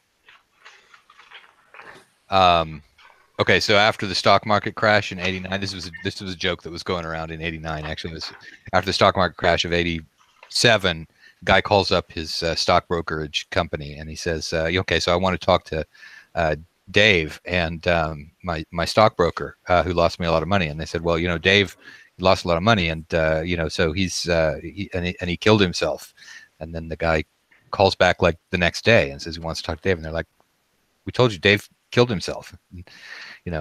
Okay, so after the stock market crash in '89, this was a joke that was going around in '89. Actually, it was after the stock market crash of '87. Guy calls up his stock brokerage company and he says, "Okay, so I want to talk to Dave and my stockbroker who lost me a lot of money." And they said, "Well, Dave lost a lot of money, and so he killed himself." And then the guy calls back like the next day and says he wants to talk to Dave, and they're like, "We told you Dave killed himself. He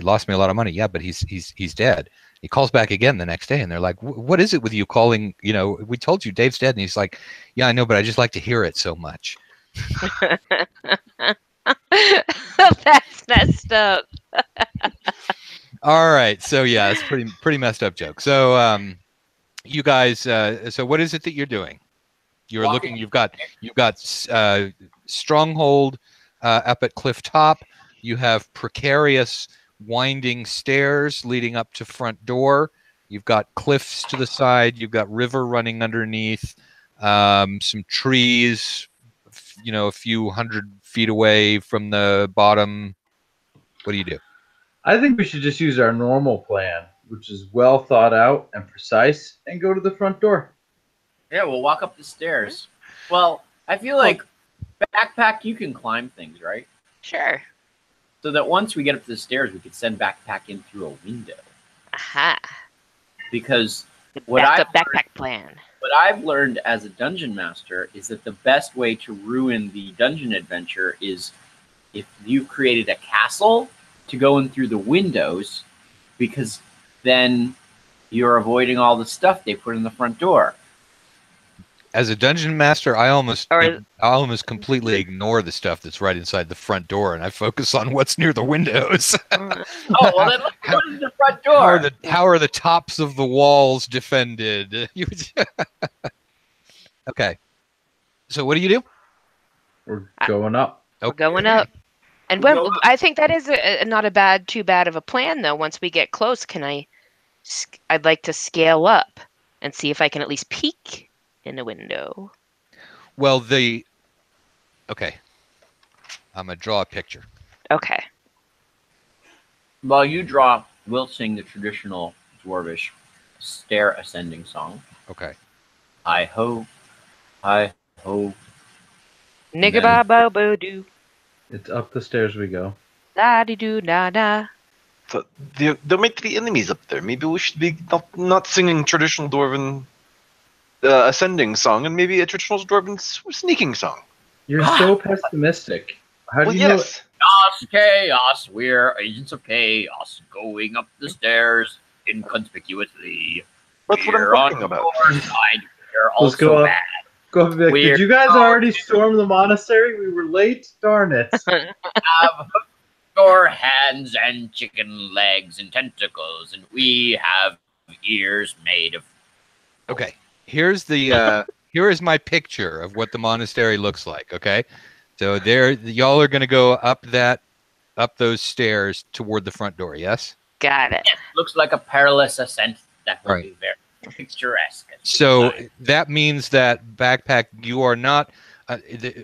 lost me a lot of money. Yeah, but he's dead." He calls back again the next day, and they're like, "What is it with you calling? We told you Dave's dead." And he's like, "Yeah, I know, but I just like to hear it so much." That's messed up. All right, so yeah, it's pretty messed up joke. So you guys, so what is it that you're doing? You're looking. You've got stronghold up at cliff top. You have precarious winding stairs leading up to front door. You've got cliffs to the side. You've got river running underneath. Some trees, a few 100 feet away from the bottom. What do you do? I think we should just use our normal plan, which is well thought out and precise, and go to the front door. Yeah, we'll walk up the stairs. Well, I feel like backpack, you can climb things, right? Sure. So that once we get up to the stairs, we could send backpack in through a window. Aha. Because Backpack plan. what I've learned as a dungeon master is that the best way to ruin the dungeon adventure is if you've created a castle to go in through the windows, because then you're avoiding all the stuff they put in the front door. As a dungeon master, I almost completely ignore the stuff that's right inside the front door, and I focus on what's near the windows. Oh, well, then let's go to the front door. How are the tops of the walls defended? Okay. So what do you do? We're going up. We're going up. And I think that is not too bad of a plan, though. Once we get close, I'd like to scale up and see if I can at least peek in the window. Well, okay. I'm gonna draw a picture. Okay. While you draw, we'll sing the traditional dwarvish stair ascending song. Okay. Hi ho, hi ho. Nigga ba ba bo doo. It's up the stairs we go. Da di doo da da. So there might be enemies up there. Maybe we should be not singing traditional dwarven ascending song, and maybe a traditional dwarven sneaking song. You're so pessimistic. How do Well, you know? yes. Chaos, we're agents of chaos, going up the stairs inconspicuously. That's what I'm We're talking on about. your side, we're Let's go also up. bad. Go back. We're- Did you guys already storm the monastery? We were late. Darn it. Have your hands and chicken legs and tentacles, and we have ears made of. Okay. Here is my picture of what the monastery looks like. Okay. So y'all are gonna go up those stairs toward the front door. Yes. Got it. Looks like a perilous ascent that would Right. be very picturesque. So that means that backpack, you are not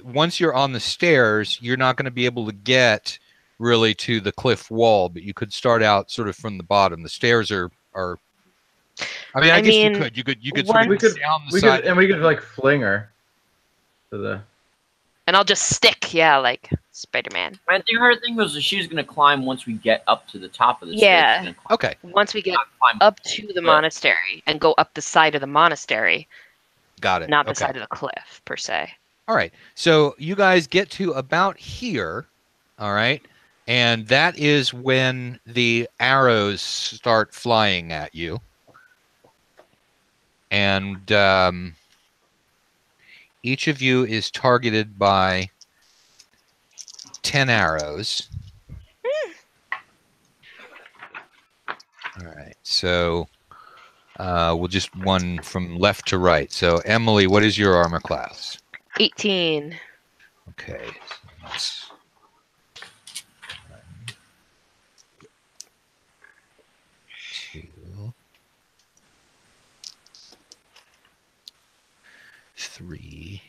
once you're on the stairs, you're not going to be able to get really to the cliff wall, but you could start out sort of from the bottom. The stairs are. I mean, I guess you mean, could. You could sort of We go could, down the we side. could, and we could like fling her to the. and I'll just stick, yeah, like Spider-Man. I think her thing was that she was going to climb once we get up to the top of the Yeah. stairs. She's gonna climb, Okay. Once we get not climb up to the but- monastery and go up the side of the monastery, Got it. not the Okay. side of the cliff per se. All right. So you guys get to about here. All right. And that is when the arrows start flying at you. And each of you is targeted by 10 arrows. All right. So we'll just one from left to right. So Emily, what is your armor class? 18. Okay. So that's 2, 3.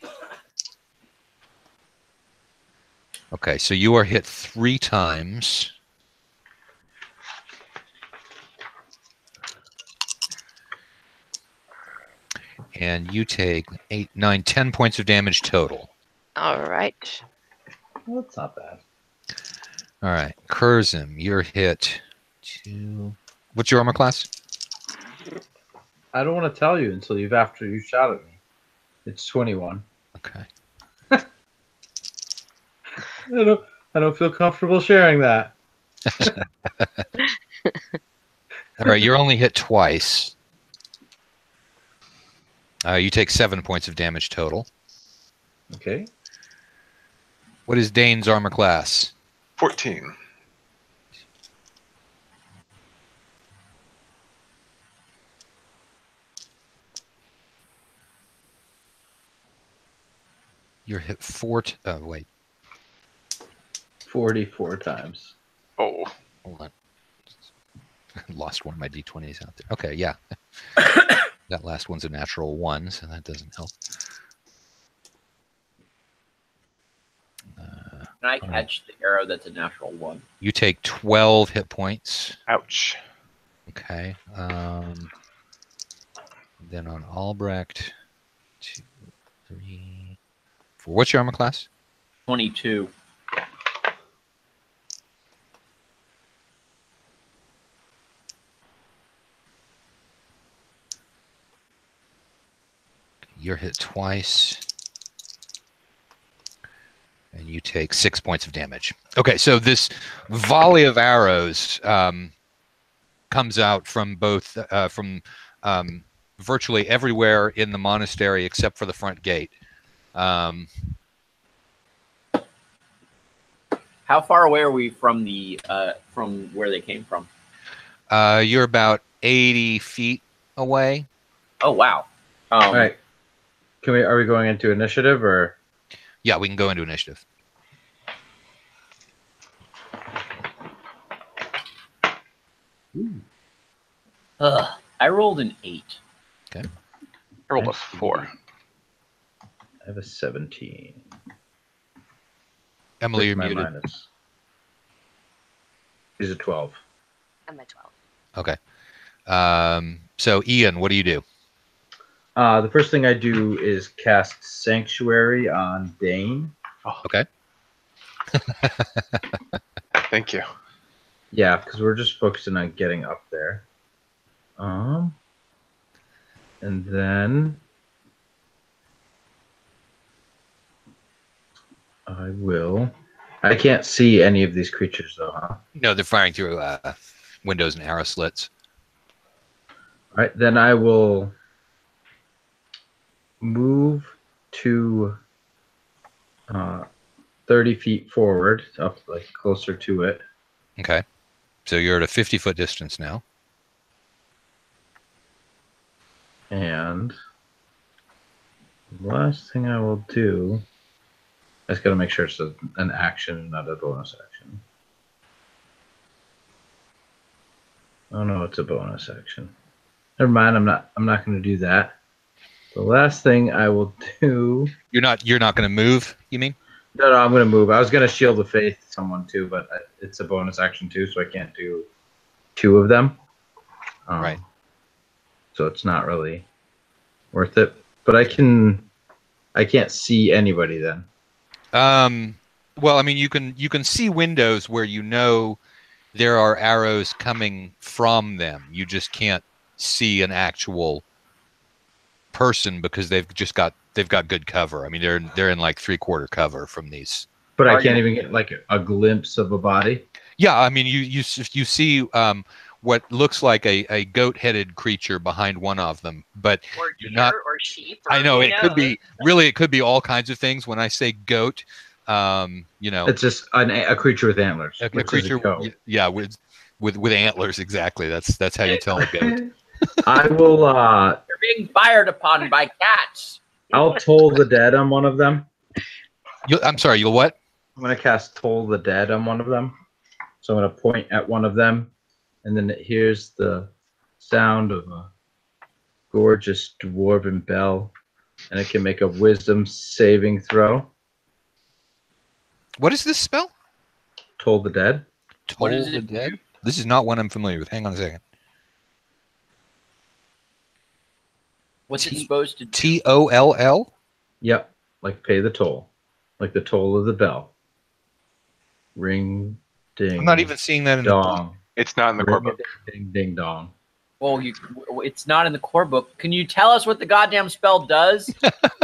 Okay, so you are hit 3 times. And you take 8, 9, 10 points of damage total. All right. Well, that's not bad. All right, Kurzim, you're hit 2. What's your armor class? I don't want to tell you until after you shot at me. It's 21. Okay. I don't feel comfortable sharing that. All right, you're only hit twice. You take 7 points of damage total. Okay. What is Dane's armor class? 14. You're hit 4. Oh, wait. 44 times. Oh. Hold on. Lost one of my d20s out there. Okay, yeah. That last one's a natural 1, so that doesn't help. Can I catch the arrow that's a natural 1? You take 12 hit points. Ouch. Okay. Then on Albrecht, 2, 3, 4. What's your armor class? 22. You're hit twice. And you take 6 points of damage. Okay, so this volley of arrows comes out from both virtually everywhere in the monastery except for the front gate. How far away are we from the from where they came from? You're about 80 feet away. Oh wow! All right. Are we going into initiative or? Yeah, we can go into initiative. I rolled an 8. Okay. I rolled a 4. I have a 17. Emily, you're My muted. minus. He's a 12. I'm at 12. Okay. So Ian, what do you do? The first thing I do is cast Sanctuary on Dane. Okay. Thank you. Yeah, because we're just focusing on getting up there. And then I can't see any of these creatures though, huh? No, they're firing through windows and arrow slits. All right, then I will move to 30 feet forward, up like closer to it. Okay. So you're at a 50-foot distance now. And the last thing I will do, I just got to make sure it's an action, not a bonus action. Oh no, it's a bonus action. Never mind. I'm not going to do that. The last thing I will do. You're not going to move, you mean? No, I'm going to move. I was going to shield the faith someone too, but it's a bonus action too, so I can't do 2 of them. Right. So it's not really worth it. But I can't see anybody then. Well, I mean, you can see windows where you know there are arrows coming from them. You just can't see an actual person because they've got good cover. I mean, they're in like 3/4 cover from these. But I can't even get like a glimpse of a body. Yeah, I mean, you see what looks like a goat-headed creature behind one of them, but Or you're deer not. or sheep. Or I know who it could knows? be all kinds of things. When I say goat, It's just a creature with antlers. a which creature, is a goat. yeah, with antlers. Exactly. That's how you tell a goat. I will. You're being fired upon by cats. I'll toll the dead on one of them. I'm sorry. You'll what? I'm gonna cast Toll the Dead on one of them. So I'm gonna point at one of them, and then it hears the sound of a gorgeous dwarven bell, and it can make a Wisdom saving throw. What is this spell? Toll the Dead. Toll does the it do? Dead? This is not one I'm familiar with. Hang on a second. What's it supposed to do? Toll? Yep, like pay the toll, like the toll of the bell. Ring, ding. I'm not even seeing that in the book. dong. It's not in the core book. Ding, ding, dong. Well, it's not in the core book. Can you tell us what the goddamn spell does?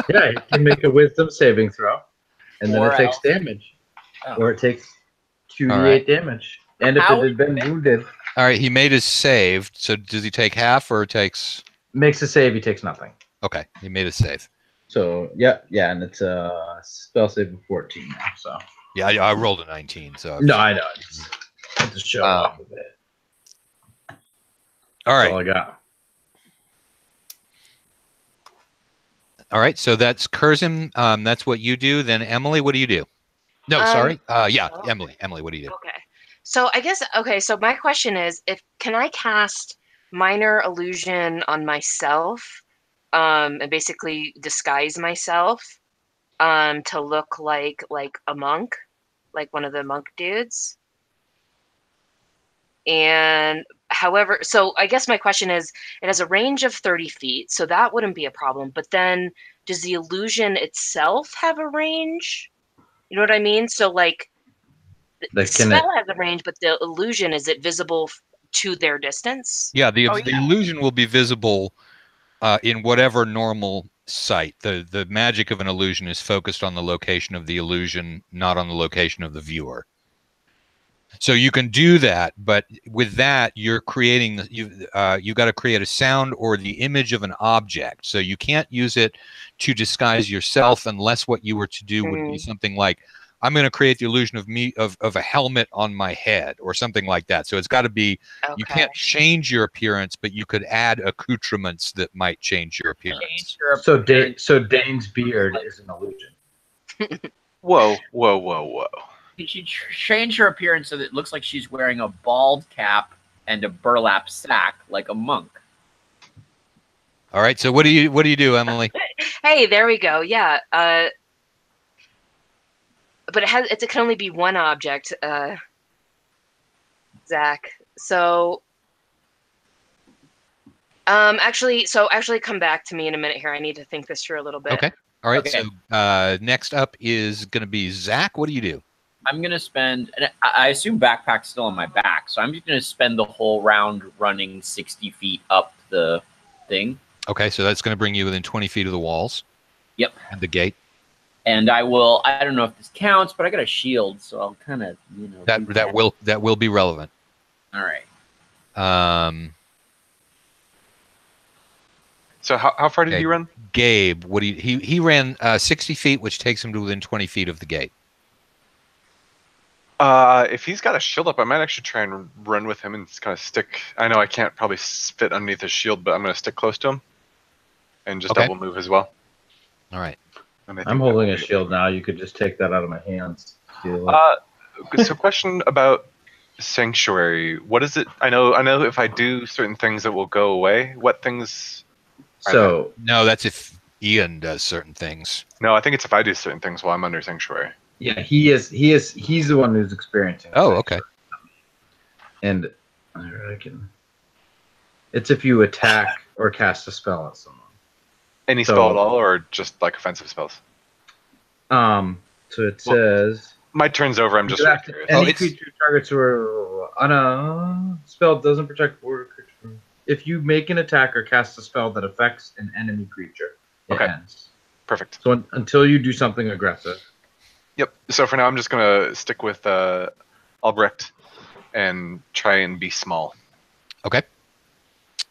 Yeah, you can make a Wisdom saving throw, and then Or it takes else- damage, Oh. or it takes 2d8 All right. damage. And if How it had been is it- wounded, All right, he made his save. So does he take half or takes? makes a save, he takes nothing. Okay, he made a save. So yeah, and it's a spell save of 14 now. So Yeah, I rolled a 19. So no, I know. It's just show Um, off of it. all That's all right, I got. all right. So that's Curzon. That's what you do. Then Emily, what do you do? No, Um, sorry. Yeah, oh. Emily. Emily, what do you do? Okay. So I guess so my question is can I cast minor illusion on myself and basically disguise myself to look like a monk, like one of the monk dudes? And however, so I guess my question is it has a range of 30 feet, so that wouldn't be a problem. But then does the illusion itself have a range? You know what I mean? So like the Like, can spell has a range, but the illusion, is it visible to their distance? Yeah, the Oh, the yeah. illusion will be visible in whatever normal sight. The magic of an illusion is focused on the location of the illusion, not on the location of the viewer. So you can do that, but with that, you're creating you got to create a sound or the image of an object. So you can't use it to disguise yourself unless what you were to do would be something like, I'm going to create the illusion of a helmet on my head or something like that. So it's got to be, you Okay. can't change your appearance, but you could add accoutrements that might change your appearance. Change your So appearance. Dane's beard is an illusion. Whoa, whoa, whoa, whoa. Can she change her appearance so that it looks like she's wearing a bald cap and a burlap sack like a monk? All right. So what do you do, Emily? Hey, there we go. Yeah. But it can only be one object, Zach. So actually come back to me in a minute here. I need to think this through a little bit. Okay. All right. Okay. So next up is going to be Zach. What do you do? I'm going to spend, and I assume backpack's still on my back, so I'm just going to spend the whole round running 60 feet up the thing. Okay. So that's going to bring you within 20 feet of the walls. Yep. And the gate. And I don't know if this counts, but I got a shield, so I'll kind of, do That will be relevant. All right. So how far did Okay. you run? Gabe, what do you, he ran 60 feet, which takes him to within 20 feet of the gate. If he's got a shield up, I might actually try and run with him and kind of stick. I know I can't probably fit underneath his shield, but I'm going to stick close to him and just Okay. double move as well. All right. And I think I'm that holding will a be- shield now. You could just take that out of my hands. Steal it. So question about sanctuary. What is it? I know if I do certain things, it will go away. What things? So No, that's if Ian does certain things. No, I think it's if I do certain things while I'm under sanctuary. Yeah, he's the one who's experiencing. Oh, it. okay. And I reckon it's if you attack or cast a spell at someone. Any So- spell at all, or just like offensive spells? So it says My turn's over. I'm just you really have to- curious. Oh, any it's- creature targets or on a spell doesn't protect border creature. If you make an attack or cast a spell that affects an enemy creature, it Okay. ends. Perfect. So until you do something aggressive. Yep. So for now, I'm just gonna stick with Albrecht and try and be small. Okay.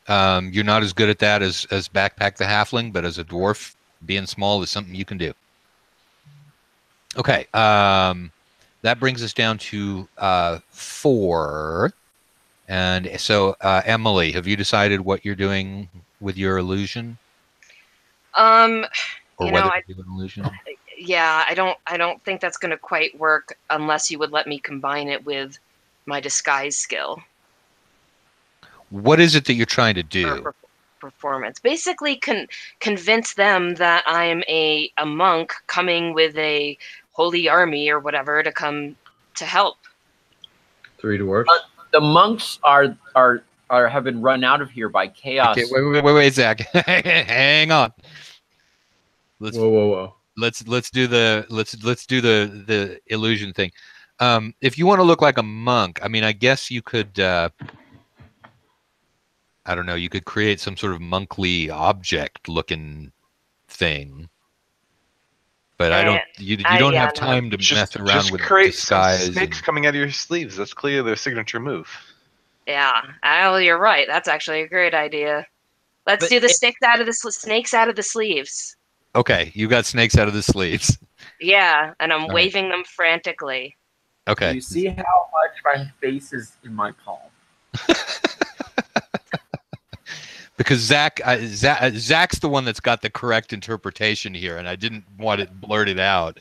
You're not as good at that as Backpack the Halfling, but as a dwarf, being small is something you can do. Okay. That brings us down to 4. And so, Emily, have you decided what you're doing with your illusion? You Or know, whether I to do an illusion? yeah, I don't think that's going to quite work unless you would let me combine it with my disguise skill What is it that you're trying to or do? performance. Basically, convince them that I'm a monk coming with a holy army or whatever to come to help. 3 dwarfs. The monks are have been run out of here by chaos. Okay, wait, Zach. Hang on. Let's Whoa. let's do the illusion thing. If you want to look like a monk, I mean, I guess you could. I don't know. You could create some sort of monkly object-looking thing, but I don't. You don't yeah, have no. time to mess around just with create some disguise. snakes coming out of your sleeves. That's clearly their signature move. Yeah, well, you're right. That's actually a great idea. Let's But do the it- snakes out of the sleeves. Okay, you got snakes out of the sleeves. Yeah, and I'm right. waving them frantically. Okay. You see how much my face is in my palm. Because Zach's the one that's got the correct interpretation here, and I didn't want it blurted out.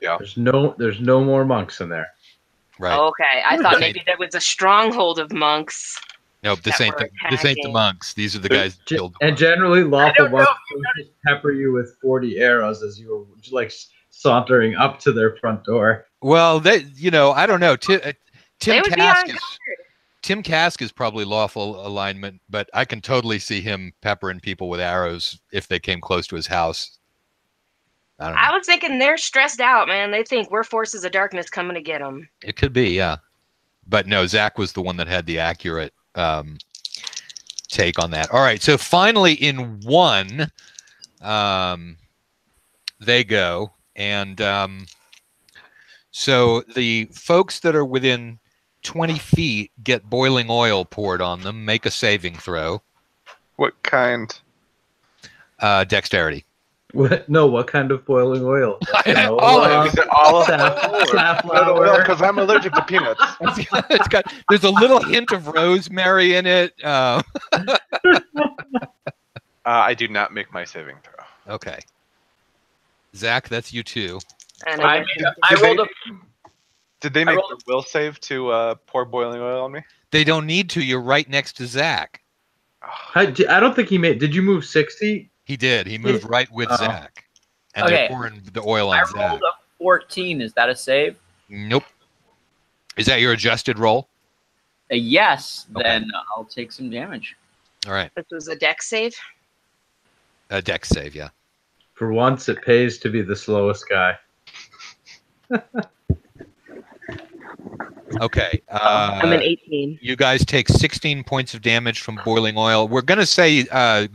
Yeah. There's no more monks in there. Right? Okay, I thought Okay. maybe there was a stronghold of monks. Nope. This that ain't were this ain't the attacking. monks. These are the guys that killed the And monks. generally, lawful don't know monks will just pepper you with 40 arrows as you were like sauntering up to their front door. Well, I don't know. Tim They would be Kask on is Tim Kask is probably lawful alignment, but I can totally see him peppering people with arrows if they came close to his house. I don't know. I was thinking they're stressed out, man. They think we're forces of darkness coming to get them. It could be, yeah. But no, Zach was the one that had the accurate take on that. All right, so finally in 1, they go. And so the folks that are within 20 feet get boiling oil poured on them, make a saving throw. What kind? Dexterity. What kind of boiling oil? Olive. Is it olive Safflower. Because I'm allergic to peanuts. There's a little hint of rosemary in it. I do not make my saving throw. Okay. Zach, that's you too. And I rolled a Did they make rolled the will save to pour boiling oil on me? They don't need to. You're right next to Zach. I don't think he made. Did you move 60? He did. He moved right with Oh. Zach. And Okay. they're pouring the oil on I Zach. rolled a 14. Is that a save? Nope. Is that your adjusted roll? A yes. Okay. Then I'll take some damage. All right. this was a deck save. A dex save, yeah. For once, it pays to be the slowest guy. Okay. I'm an 18. You guys take 16 points of damage from boiling oil. We're going to say,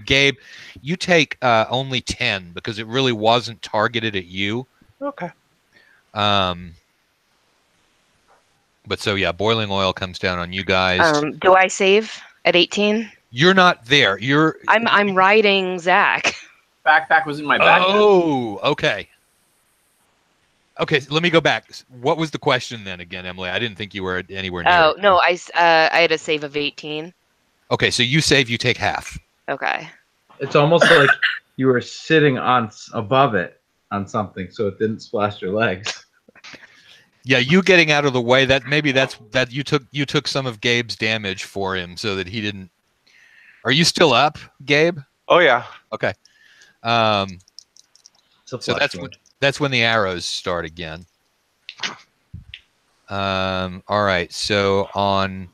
Gabe, you take only 10 because it really wasn't targeted at you. Okay. But so, yeah, boiling oil comes down on you guys. Do I save at 18? You're not there. I'm riding Zach. Backpack was in my back. Oh, okay. Okay, so let me go back. What was the question then again, Emily? I didn't think you were anywhere near. Oh it. no, I had a save of 18. Okay, so you save, you take half. Okay. It's almost like you were sitting above it on something, so it didn't splash your legs. Yeah, you getting out of the way. That you took some of Gabe's damage for him, so that he didn't. Are you still up, Gabe? Oh yeah. Okay. So So that's when the arrows start again. All right. So on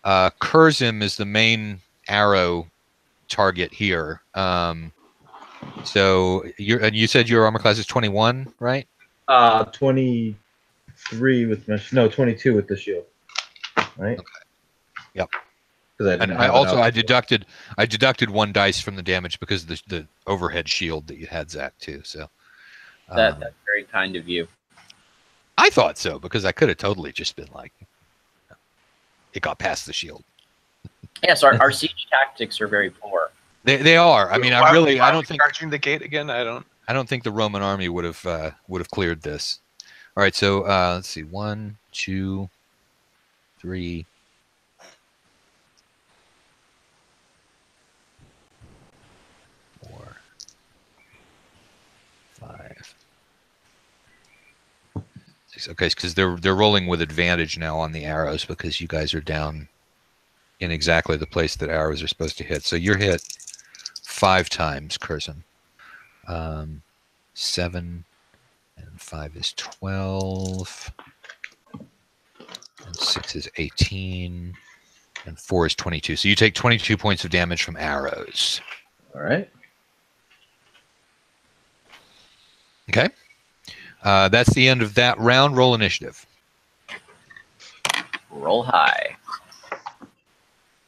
Curzim is the main arrow target here. So you said your armor class is 21, right? 23 with my 22 with the shield. Right? Okay. Yep. And I deducted one dice from the damage because of the overhead shield that you had, Zach, too. So That's very kind of you. I thought so, because I could have totally just been like, it got past the shield. Yes, our siege tactics are very poor. They are. I mean, I don't think charging the gate again. I don't think the Roman army would have cleared this. All right, so let's see, 1, 2, 3. 4, 5, 6. Okay, because they're rolling with advantage now on the arrows because you guys are down in exactly the place that arrows are supposed to hit. So you're hit 5 times, Curzon. 7 and 5 is 12, and 6 is 18, and 4 is 22. So you take 22 points of damage from arrows. All right. Okay. That's the end of that round. Roll initiative. Roll high.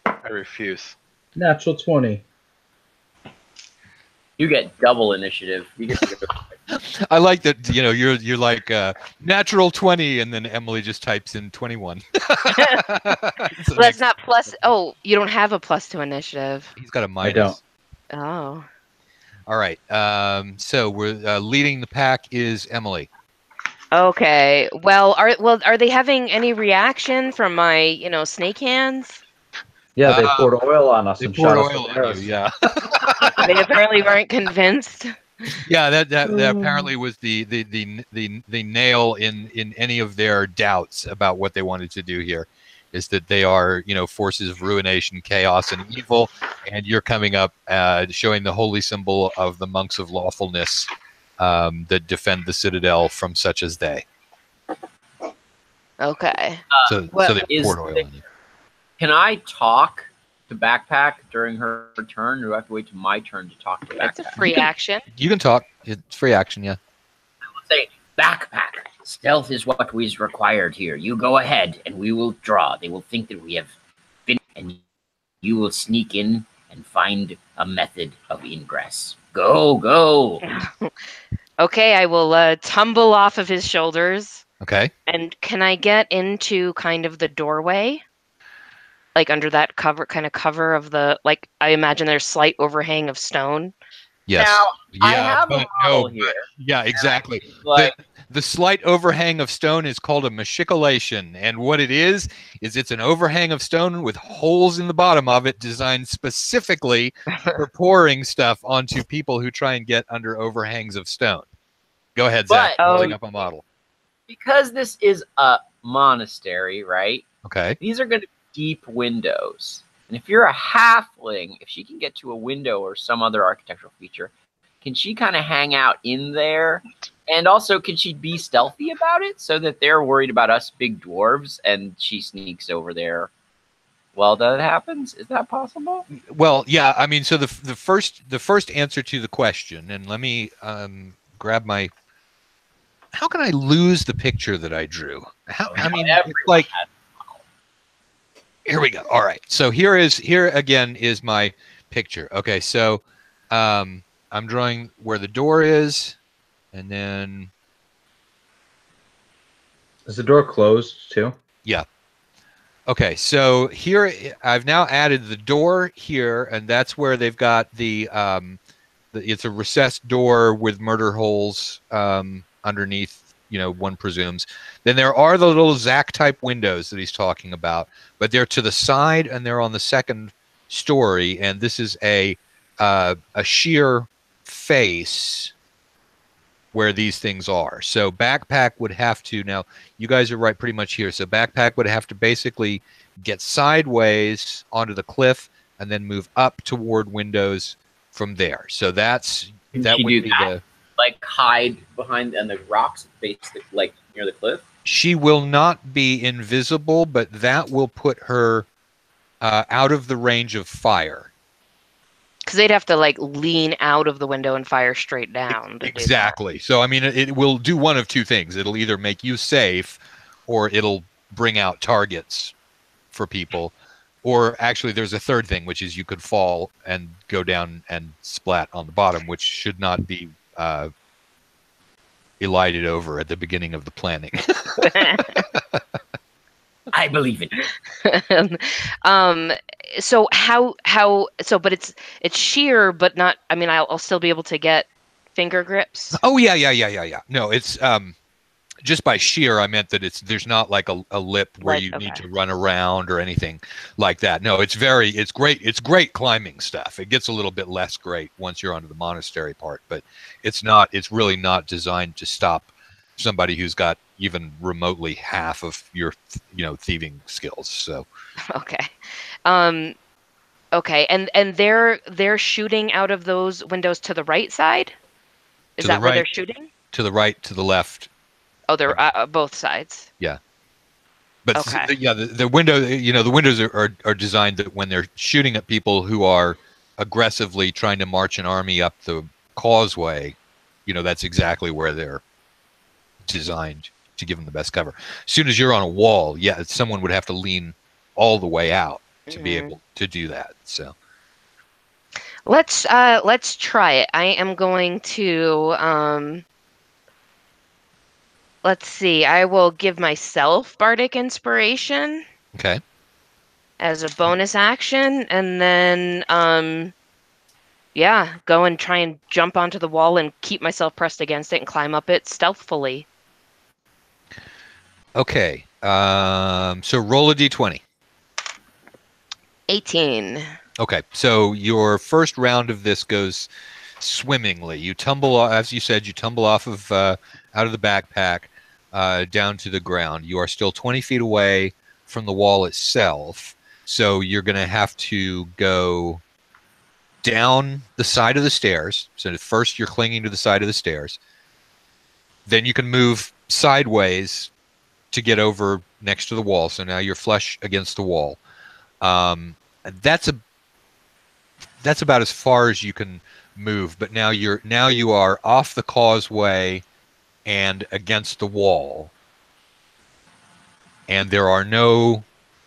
I refuse. Natural 20. You get double initiative. You get I like that. You're like natural 20, and then Emily just types in 21. So that's not plus. Oh, you don't have a plus to initiative. He's got a minus. I don't. Oh. All right. So we're leading the pack is Emily. Okay. Well, are they having any reaction from my, snake hands? Yeah, they poured oil on us They and poured shot us oil with on arrows. you. Yeah. They apparently weren't convinced. Yeah. That apparently was the nail in any of their doubts about what they wanted to do here, is that they are forces of ruination, chaos, and evil, and you're coming up showing the holy symbol of the monks of lawfulness that defend the citadel from such as they. Okay. So they poured oil on you. Can I talk to Backpack during her turn, or do I have to wait till my turn to talk to Backpack? That's a free action. You can talk. It's free action, yeah. Let's say, Backpack, stealth is what is required here. You go ahead, and we will draw. They will think that we have been, and you will sneak in and find a method of ingress. Go. Okay, I will tumble off of his shoulders. Okay. And can I get into kind of the doorway? Like under that cover of the, like, I imagine there's slight overhang of stone. Yes. Now, yeah, I have a model here. Yeah, exactly. Like, The slight overhang of stone is called a machicolation, and what it is it's an overhang of stone with holes in the bottom of it designed specifically for pouring stuff onto people who try and get under overhangs of stone. Go ahead, Zach. But- Holding up a model. because this is a monastery, right? Okay. These are going to be deep windows. And if you're a halfling, if she can get to a window or some other architectural feature, can she kind of hang out in there? And also, can she be stealthy about it so that they're worried about us big dwarves and she sneaks over there while that happens? Is that possible? Well, yeah. I mean, so the first answer to the question, and let me grab my. How can I lose the picture that I drew? I mean, it's like. Here we go. All right. So here again is my picture. Okay. So I'm drawing where the door is, and then. Is the door closed too? Yeah. Okay. So here I've now added the door here, and that's where they've got it's a recessed door with murder holes underneath. One presumes. Then there are the little Zach type windows that he's talking about, but they're to the side and they're on the second story. And this is a sheer face where these things are. So Backpack would have to, now you guys are right pretty much here. So Backpack would have to basically get sideways onto the cliff and then move up toward windows from there. So that's Can that she would do be that? Like hide behind and the rocks, like near the cliff. She will not be invisible, but that will put her out of the range of fire. Because they'd have to like lean out of the window and fire straight down to Exactly. So, I mean, it will do one of two things. It'll either make you safe, or it'll bring out targets for people. Or actually, there's a third thing, which is you could fall and go down and splat on the bottom, which should not be elided over at the beginning of the planning. do that. I believe it. So but it's sheer, but not. I mean, I'll still be able to get finger grips. Oh yeah. No, it's just by sheer, I meant that there's not like a lip where Like, you need okay. to run around or anything like that. No, it's great. It's great climbing stuff. It gets a little bit less great once you're onto the monastery part, but it's really not designed to stop somebody who's got even remotely half of your, thieving skills. So, Okay. Okay, and they're shooting out of those windows to the right side? Is To the that where they're right. shooting? To the right, to the left. Oh, they're both sides. Yeah. But Okay. the window, the windows are designed that when they're shooting at people who are aggressively trying to march an army up the causeway, that's exactly where they're designed to give them the best cover. As soon as you're on a wall, someone would have to lean all the way out to be able to do that. So Let's try it. I am going to let's see. I will give myself bardic inspiration okay. as a bonus action, and then go and try and jump onto the wall and keep myself pressed against it and climb up it stealthily. Okay. So roll a d20. 18. Okay, so your first round of this goes swimmingly. You tumble, as you said, you tumble off of out of the backpack down to the ground. You are still 20 feet away from the wall itself, so you're going to have to go down the side of the stairs. So first you're clinging to the side of the stairs. Then you can move sideways to get over next to the wall. So now you're flush against the wall. That's about as far as you can move, but now you are off the causeway and against the wall, and there are no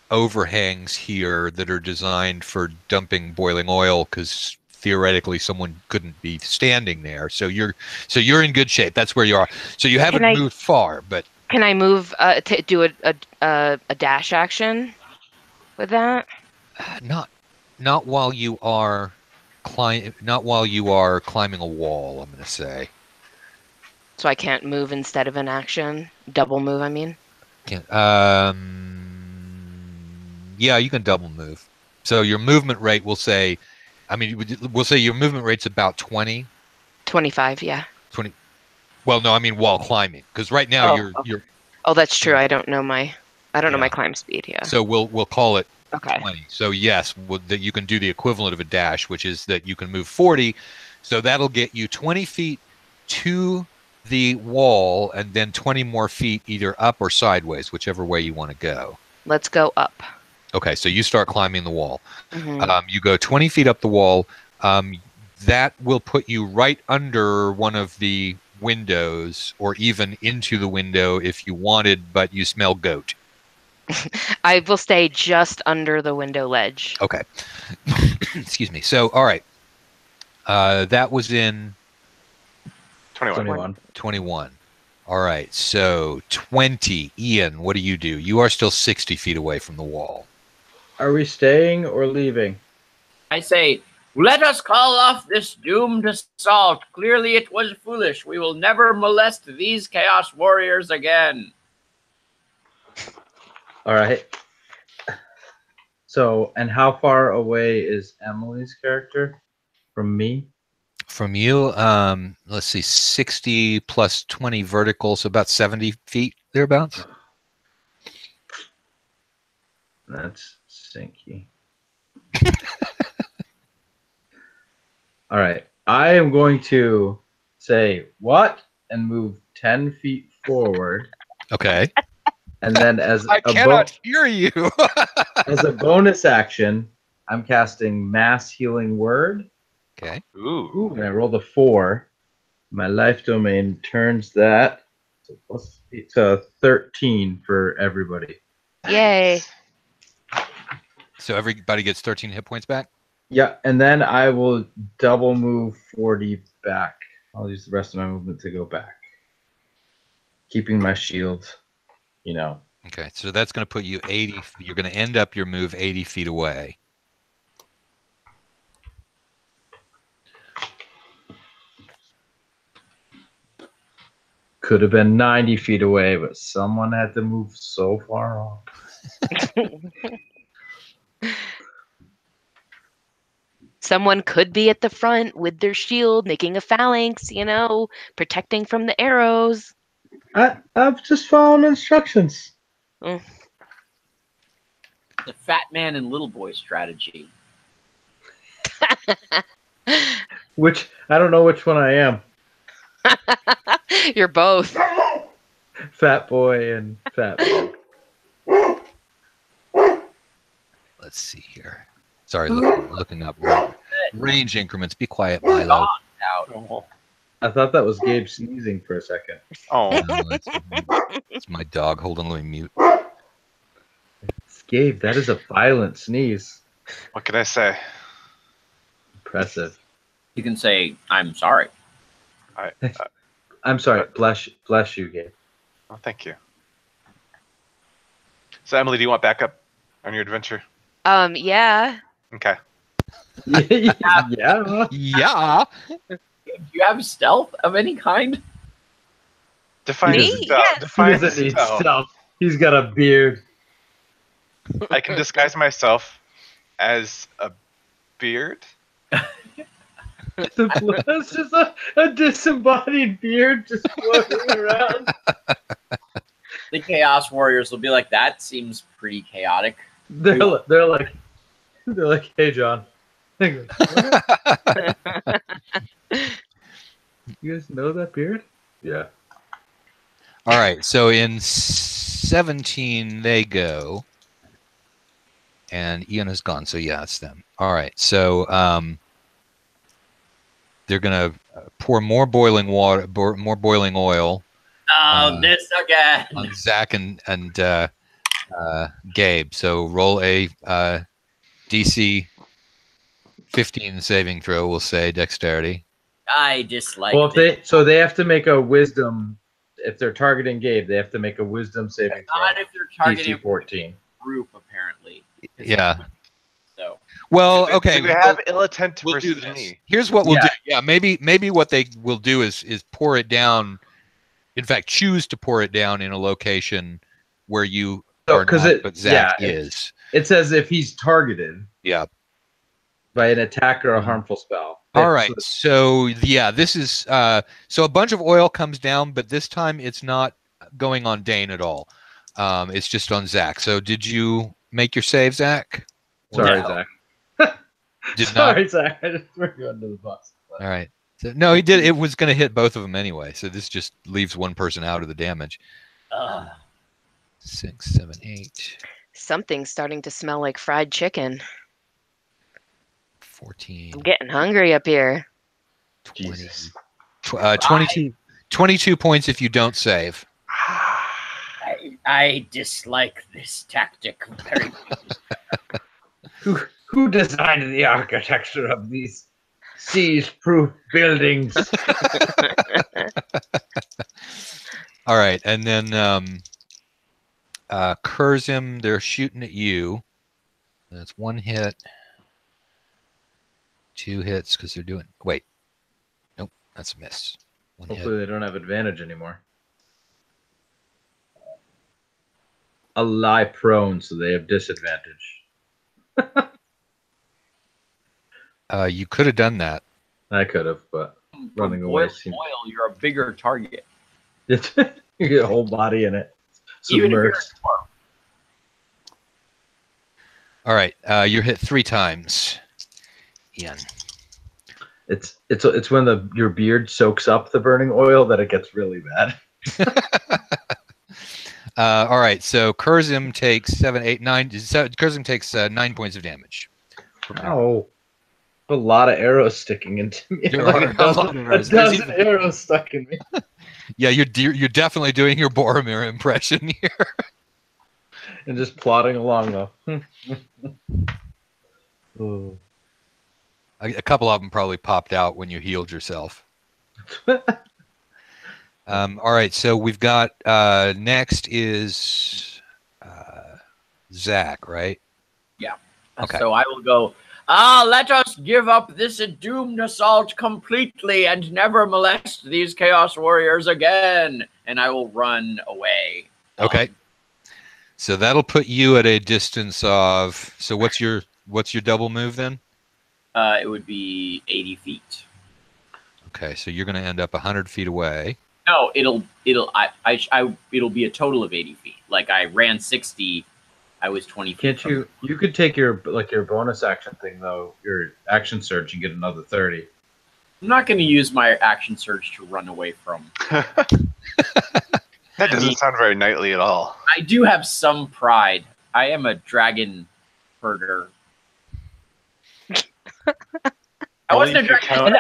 overhangs here that are designed for dumping boiling oil, because theoretically someone couldn't be standing there. So you're in good shape. That's where you are. So you haven't moved far, but can I move to do a dash action with that? not while you are climbing a wall, I'm going to say. So I can't move instead of an action? Double move, I mean? Yeah, you can double move. So your movement rate, we'll say your movement rate's about 20. 25, yeah. 20. Well, no, I mean while climbing, because right now you're. Oh, that's true. I don't know my climb speed. Yeah. So we'll call it okay. 20. So yes, that you can do the equivalent of a dash, which is that you can move 40. So that'll get you 20 feet to the wall, and then 20 more feet either up or sideways, whichever way you want to go. Let's go up. Okay, so you start climbing the wall. Mm-hmm. You go 20 feet up the wall. That will put you right under one of the windows, or even into the window if you wanted, but you smell goat. I will stay just under the window ledge. Okay. Excuse me. So, all right. That was in 21. All right. So 20. Ian, what do? You are still 60 feet away from the wall. Are we staying or leaving? I say, let us call off this doomed assault. Clearly it was foolish. We will never molest these Chaos Warriors again. All right. So, and how far away is Emily's character from me? From you, let's see, 60 plus 20 vertical, so about 70 feet, thereabouts. That's stinky. All right. I am going to say what and move 10 feet forward, Okay. and then as I a cannot hear you. as a bonus action, I'm casting Mass Healing Word. Okay. Ooh, and I rolled a 4. My life domain turns that to 13 for everybody. Yay. So everybody gets 13 hit points back? Yeah, and then I will double move 40 back. I'll use the rest of my movement to go back. Keeping my shield, you know. Okay, so that's going to put you 80. You're going to end up your move 80 feet away. Could have been 90 feet away, but someone had to move so far off. Someone could be at the front with their shield, making a phalanx, protecting from the arrows. I've just followed instructions. The fat man and little boy strategy. Which I don't know which one I am. You're both. Fat boy and fat boy. Let's see here. Sorry, looking up range increments. Be quiet, Milo. Out. I thought that was Gabe sneezing for a second. Oh, No, it's my dog. Hold on, let me mute. It's Gabe, that is a violent sneeze. what can I say? Impressive. You can say, I'm sorry. I'm sorry. Bless you, Gabe. Oh, thank you. So, Emily, do you want backup on your adventure? Yeah. Okay. Yeah. Yeah. Do you have stealth of any kind? Define Me? stealth. Yes. He Define doesn't need stealth. stealth. He's got a beard. I can disguise myself as a beard. It's just a disembodied beard just floating around. The Chaos Warriors will be like, that seems pretty chaotic. They're like, hey, John. They go, "What? You guys know that beard? Yeah. All right, so in 17 they go, and Ian is gone. So yeah, it's them. All right, so they're gonna pour more boiling water, more boiling oil This again. on Zach and Gabe. So roll a DC 15 saving throw. We'll say dexterity. I dislike Well, this. they have to make a wisdom. If they're targeting Gabe, they have to make a wisdom saving throw. Not if they're targeting DC 14. a group, apparently. Yeah. So Well, okay. Do we have ill intent We'll do versus this. me? Here's what we'll Yeah. do. Yeah, maybe what they will do is pour it down. In fact, choose to pour it down in a location where you are not, but Zach is. It says if he's targeted Yeah. by an attack or a harmful spell. All right. So yeah, this is so a bunch of oil comes down, but this time it's not going on Dane at all. It's just on Zach. So did you make your save, Zach? Sorry, No. Zach. Did not. Sorry, Zach. I just threw you under the bus. All right. So, no, he did. It was going to hit both of them anyway. So this just leaves one person out of the damage. 6, 7, 8, Something's starting to smell like fried chicken. 14, I'm getting hungry up here. 20, Jesus. 22 points if you don't save. I dislike this tactic very much. Who designed the architecture of these siege-proof buildings? All right, and then Kurzim, they're shooting at you. That's one hit, 2 hits because they're doing. Wait, nope, that's a miss. One Hopefully hit. they don't have advantage anymore. A lie prone, so they have disadvantage. You could have done that. I could have, but running For away boiled seems. oil, you're a bigger target. You get a whole body in it. Even if you're Submerged. All right, you're hit 3 times. Ian. It's when your beard soaks up the burning oil that it gets really bad. All right, so Kurzim takes 7, 8, 9. So Kurzim takes 9 points of damage. Oh, a lot of arrows sticking into me. There Like are a a dozen, lot of a arrows. dozen arrows stuck in me. Yeah, you're definitely doing your Boromir impression here. And just plodding along though. Ooh. A couple of them probably popped out when you healed yourself. All right, so we've got next is Zach, right? Yeah. Okay. So I will go. Let us give up this doomed assault completely and never molest these Chaos Warriors again. And I will run away. Okay. So that'll put you at a distance of. So what's your double move then? It would be 80 feet. Okay, so you're going to end up 100 feet away. No, it'll be a total of 80 feet. Like I ran 60, I was 20 feet. Can't you could take your bonus action thing though, your action surge, and get another 30. I'm not going to use my action surge to run away from. That doesn't sound very knightly at all. I do have some pride. I am a dragon herder. I wasn't a dragon.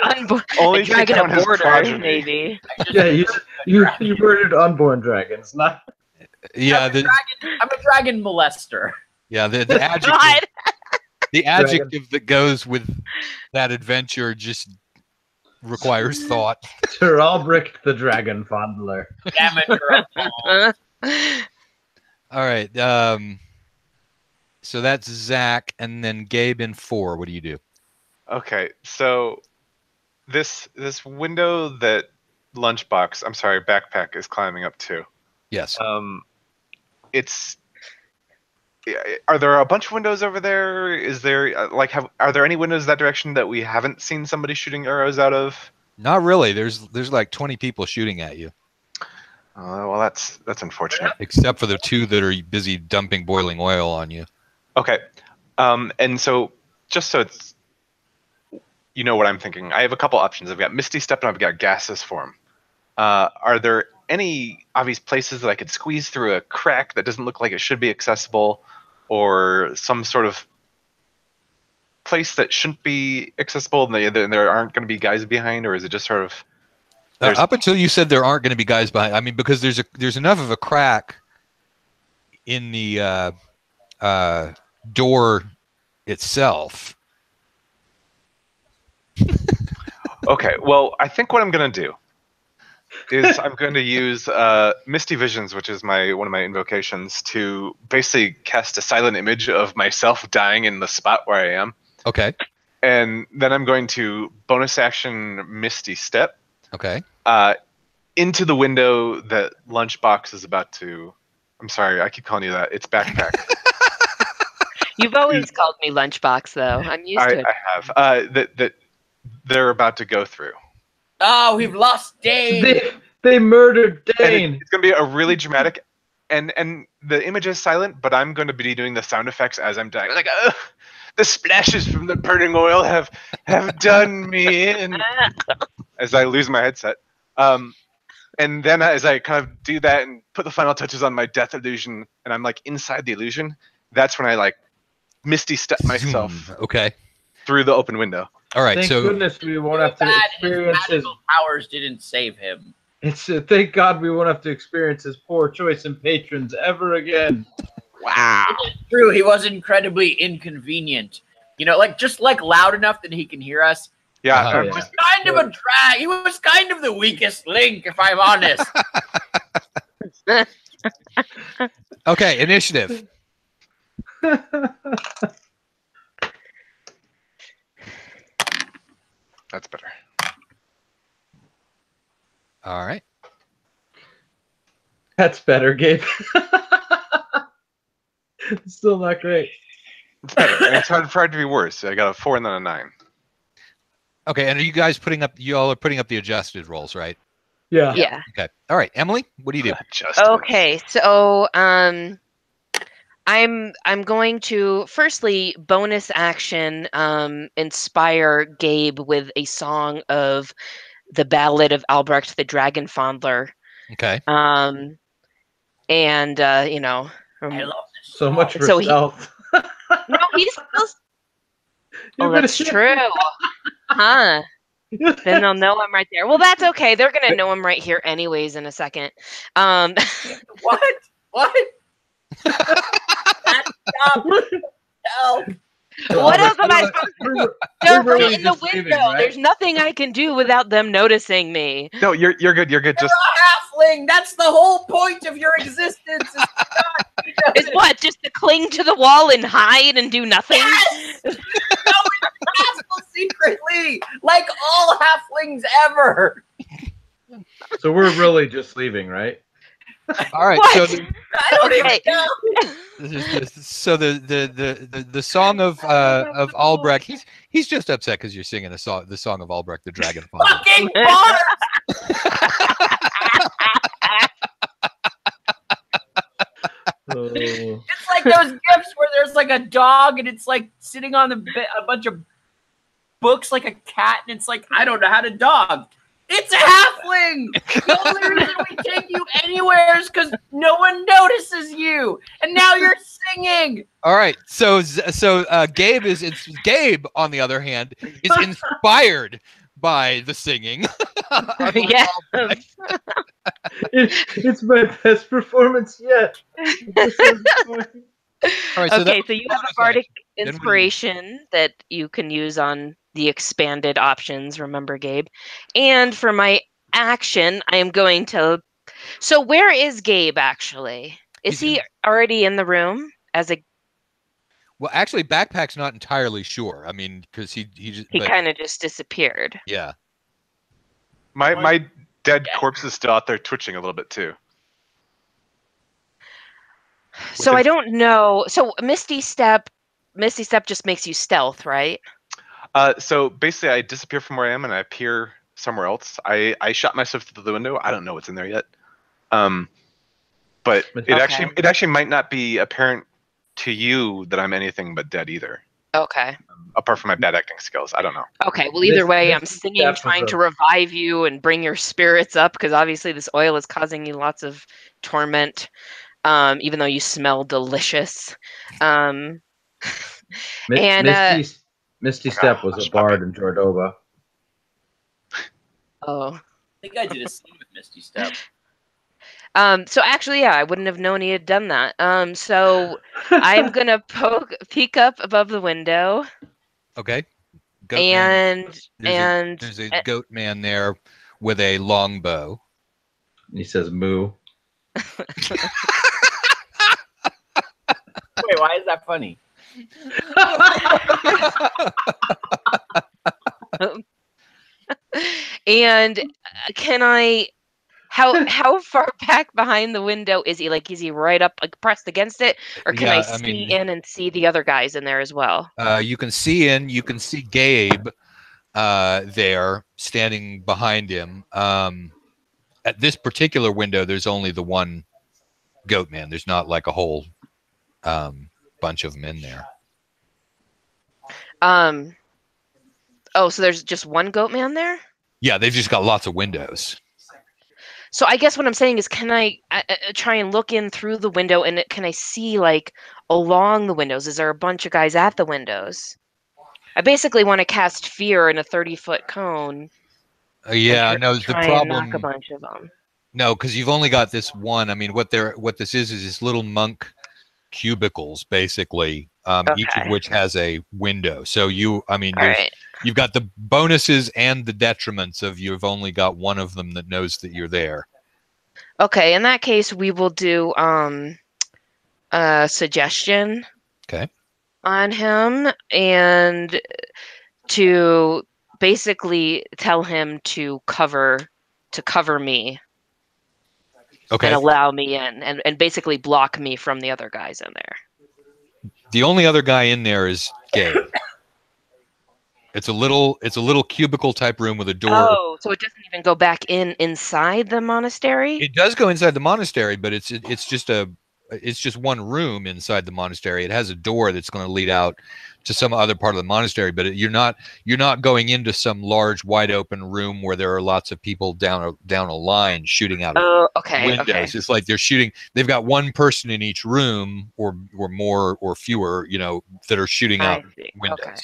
Only a dragon count of his border, progeny. maybe. Yeah, you murdered unborn dragons, not. Yeah, I'm a dragon molester. Yeah, the adjective. God. The adjective that goes with that adventure just requires thought. Sir Albrecht the Dragon Fondler. Damn it, All right. So that's Zach, and then Gabe in 4. What do you do? Okay, so this window that backpack is climbing up to. Yes. It's. Are there a bunch of windows over there? Is there are there any windows that direction that we haven't seen somebody shooting arrows out of? Not really. There's like 20 people shooting at you. Well, that's unfortunate. Except for the 2 that are busy dumping boiling oil on you. Okay, and so just so it's, you know what I'm thinking, I have a couple options. I've got Misty Step and I've got Gaseous Form. Are there any obvious places that I could squeeze through a crack that doesn't look like it should be accessible, or some sort of place that shouldn't be accessible and there aren't going to be guys behind, or is it just sort of... Up until you said there aren't going to be guys behind, I mean, because there's enough of a crack in the door itself. Okay, well, I think what I'm going to do is I'm going to use Misty Visions, which is one of my invocations, to basically cast a silent image of myself dying in the spot where I am. Okay. And then I'm going to bonus action Misty Step. Okay. Into the window that Lunchbox is about to... I'm sorry, I keep calling you that. It's Backpack. You've always called me Lunchbox, though. I'm used to it. I have. That they're about to go through. Oh, we've lost Dane. They murdered Dane. It's going to be a really dramatic, and the image is silent, but I'm going to be doing the sound effects as I'm dying. Like, the splashes from the burning oil have done me in. As I lose my headset. And then as I kind of do that and put the final touches on my death illusion, and I'm like inside the illusion, that's when I like Misty Step myself through the open window. All right, Thank goodness we won't have to experience his powers didn't save him. Thank God we won't have to experience his poor choice in patrons ever again. Wow. It's true, he was incredibly inconvenient. You know, just loud enough that he can hear us. Yeah. He was kind of a drag. He was kind of the weakest link, if I'm honest. Okay, initiative. That's better. All right. That's better, Gabe. It's still not great. It's better. And it's hard to be worse. I got a 4 and then a 9. Okay, and are you guys y'all are putting up the adjusted rolls, right? Yeah. Yeah. Okay. All right, Emily, what do you do? Okay, so I'm going to firstly bonus action inspire Gabe with a song of the Ballad of Albrecht the Dragon Fondler. Okay. And you know, I love this. So much for So he- stealth. no, he's still. Oh, You're gonna that's see- true. Huh. Then they'll know I'm right there. Well, that's okay. They're gonna know I'm right here anyways in a second. What? What? That's stop. Help. What else am I supposed to do? They're really right in the just window. leaving, right? There's nothing I can do without them noticing me. No, you're good. You're good. You're Just a halfling. That's the whole point of your existence. Is not Is what? Just to cling to the wall and hide and do nothing? Yes! No, it's possible secretly, like all halflings ever. So we're really just leaving, right? All right. What? So I don't Okay. even know. so the song of Albrecht. He's just upset because you're singing the song of Albrecht the Dragon Fondler. Fucking bars! Oh. It's like those gifs where there's like a dog and it's like sitting on a bunch of books like a cat, and it's like, I don't know how to dog. It's a halfling. The only reason we take you anywhere is because no one notices you, and now you're singing. All right. So Gabe Gabe on the other hand is inspired by the singing. Yeah. It's my best performance yet. All right. So Okay, so you have a bardic Then we- inspiration that you can use on the expanded options, remember, Gabe? And for my action, I am going to... So where is Gabe, actually? Is He's he already in the room as a... Well, actually, Backpack's not entirely sure. I mean, because he just He but, kind of just disappeared. yeah. my dead corpse is still out there twitching a little bit too. So I Within- don't know. So Misty Step just makes you stealth, right? So basically, I disappear from where I am and I appear somewhere else. I shot myself through the window. I don't know what's in there yet. But Okay. it actually might not be apparent to you that I'm anything but dead either. Okay. Apart from my bad acting skills, I don't know. Okay. Well, either way, I'm This singing, step was trying a- to revive you and bring your spirits up because obviously this oil is causing you lots of torment. Even though you smell delicious. And, Misty Step was a bard in Jordoba. oh. I think I did a scene with Misty Step. So actually, yeah, I wouldn't have known he had done that. So I'm gonna peek up above the window, Okay. Goat man. and There's a goat man there with a long bow. And he says moo. Wait, why is that funny? and can I? How far back behind the window is he? Like, is he right up, like pressed against it, or can I Yeah, see in and see the other guys in there as well? You can see Gabe there standing behind him. At this particular window, there's only the one goat man. There's not like a whole bunch of them in there. Oh, so there's just one goat man there? Yeah, they've just got lots of windows. So I guess what I'm saying is, can I try and look in through the window, and can I see like along the windows? Is there a bunch of guys at the windows? I basically want to cast fear in a 30-foot cone. Yeah, and no, the try and knock a problem. bunch of them. No, because you've only got this one. I mean, what this is this little monk cubicles, basically, each of Okay. which has a window. So All there's, right. you've got the bonuses and the detriments of you've only got one of them that knows that you're there. Okay. In that case, we will do a suggestion. Okay. On him, and to basically tell him to cover me Okay. and allow me in, and basically block me from the other guys in there. The only other guy in there is Gabe. It's a little cubicle type room with a door. Oh, so it doesn't even go back inside the monastery? It does go inside the monastery, but it's just a it's just one room inside the monastery. It has a door that's going to lead out to some other part of the monastery, but you're not going into some large wide open room where there are lots of people down a line shooting out of Oh, okay. windows. Okay. It's like they're shooting. They've got one person in each room, or more or fewer, that are shooting out I see. windows. Okay.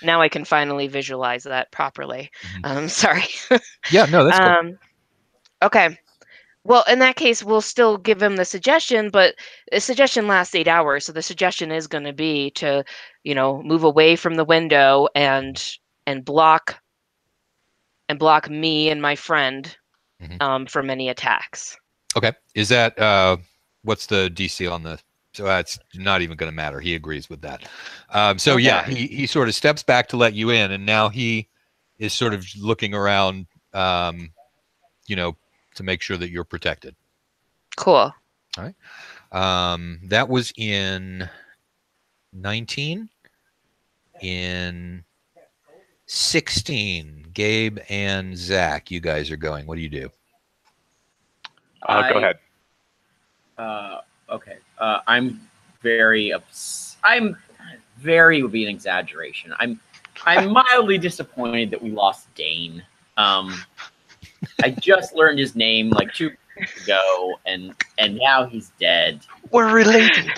Now I can finally visualize that properly. Mhm. Sorry. Yeah, no, that's cool. Okay. Well, in that case, we'll still give him the suggestion, but the suggestion lasts 8 hours. So the suggestion is going to be to, move away from the window and block me and my friend from any attacks. Okay. Is that what's the DC on the? So that's not even going to matter. He agrees with that. So Okay. yeah, he sort of steps back to let you in, and now he is sort of looking around, to make sure that you're protected. Cool. All right. That was in 19. In 16, Gabe and Zach, you guys are going. What do you do? Go ahead. Okay. I'm very would be an exaggeration. I'm mildly disappointed that we lost Dane. I just learned his name like 2 weeks ago, and now he's dead. We're related.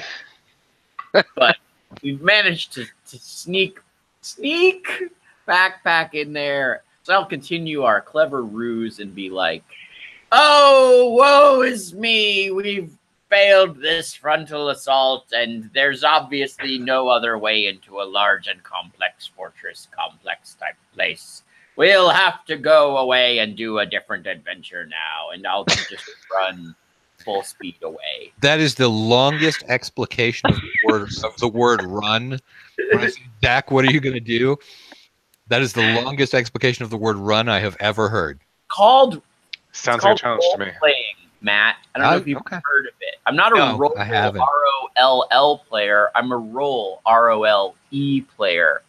But we've managed to sneak back in there. So I'll continue our clever ruse and be like, "Oh, woe is me! We've failed this frontal assault, and there's obviously no other way into a large and complex fortress, complex type place. We'll have to go away and do a different adventure now, and I'll just run full speed away." That is the longest explication of the word run. When I say, Zach, what are you going to do? That is the longest explication of the word run I have ever heard. Sounds like a challenge to me. Playing, Matt. I don't know if you've heard of it. I'm not a No, role I haven't. ROLL player. I'm a role ROLE player.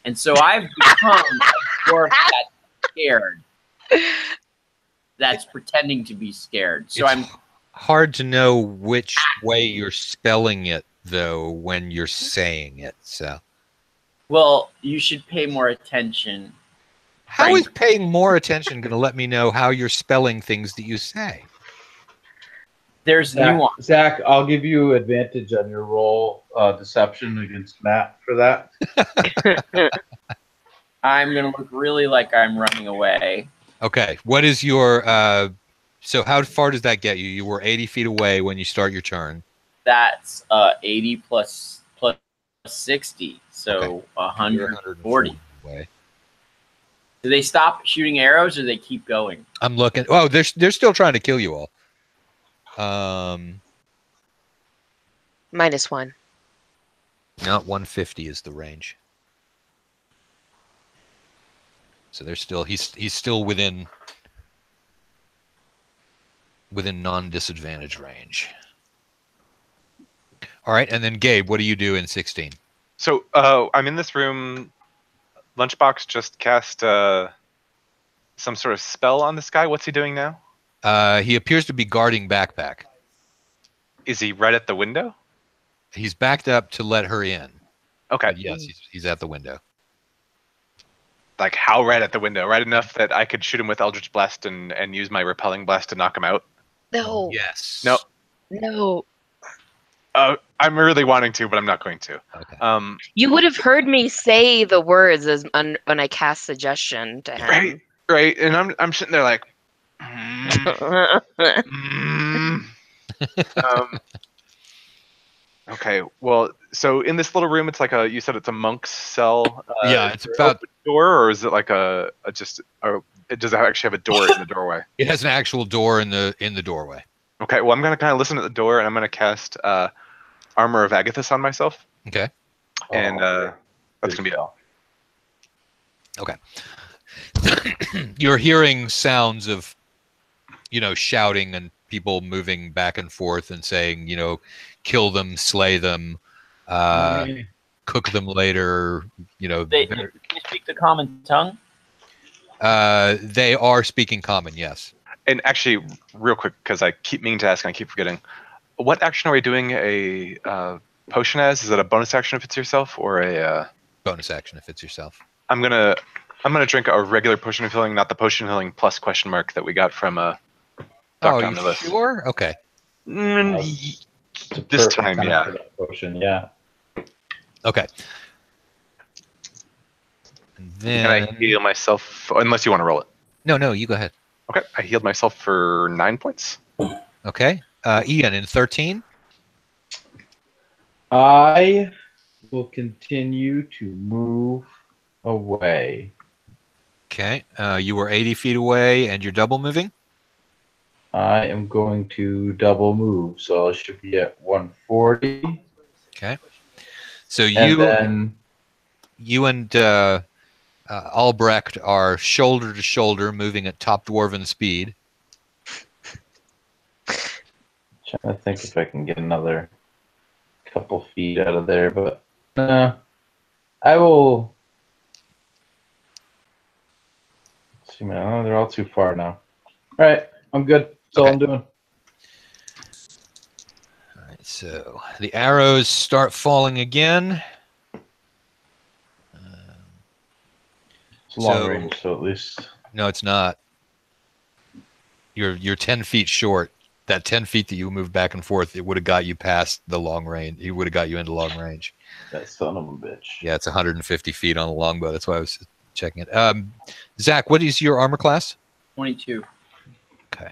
And so I've become a dwarf that's scared. That's pretending to be scared. So It's hard to know which way you're spelling it, though, when you're saying it. So, well, you should pay more attention. how is paying more attention going to let me know how you're spelling things that you say? There's nuance. Zach, I'll give you advantage on your roll deception against Matt for that. I'm going to look really like I'm running away. Okay. What is your... so how far does that get you? You were 80 feet away when you start your turn. That's 80 plus 60, so Okay. 140. Away. Do they stop shooting arrows or do they keep going? I'm looking. Oh, they're still trying to kill you all. -1. Not 150 is the range. So they're still he's still within non-disadvantage range. All right, and then Gabe, what do you do in 16? So I'm in this room. Lunchbox just cast some sort of spell on this guy. What's he doing now? He appears to be guarding backpack. Is he right at the window? He's backed up to let her in. Okay. But yes, he's at the window. Like how right at the window? Right enough that I could shoot him with Eldritch Blast and use my repelling blast to knock him out? No. Yes. No. No. I'm really wanting to, but I'm not going to. Okay. You would have heard me say the words when I cast suggestion to him. Right. And I'm sitting there like, okay. Well, so in this little room, it's like you said it's a monk's cell. Yeah, it's about a door, or is it like does it actually have a door in the doorway? It has an actual door in the doorway. Okay. Well, I'm gonna kind of listen at the door, and I'm gonna cast Armor of Agathis on myself. Okay. And that's gonna be all. Okay. You're hearing sounds of, shouting and people moving back and forth and saying, kill them, slay them, cook them later. They speak the common tongue? They are speaking common, yes. And actually, real quick, because I keep meaning to ask and I keep forgetting. what action are we doing a potion as? Is that a bonus action if it's yourself, or a? Bonus action if it's yourself. I'm gonna drink a regular potion of healing, not the potion of healing plus question mark that we got from Dr. You Omnibus. sure? Okay. This time, yeah. For that potion, yeah. Okay. And Can I then heal myself? Unless you want to roll it. no, you go ahead. Okay, I healed myself for 9 points. Okay. Ian in 13. I will continue to move away. Okay. You were 80 feet away, and you're double moving. I am going to double move, so I should be at 140. Okay. So And you and Albrecht are shoulder to shoulder, moving at top dwarven speed. trying to think if I can get another couple feet out of there, but I will. Let's see, man, oh, they're all too far now. All right, I'm good. That's all I'm doing. All right. So the arrows start falling again. It's long So- range, so at least. No, it's not. You're 10 feet short. That 10 feet that you moved back and forth, it would have got you past the long range. It would have got you into long range. That son of a bitch. Yeah, it's 150 feet on the longbow. That's why I was checking it. Zach, what is your armor class? 22. Okay.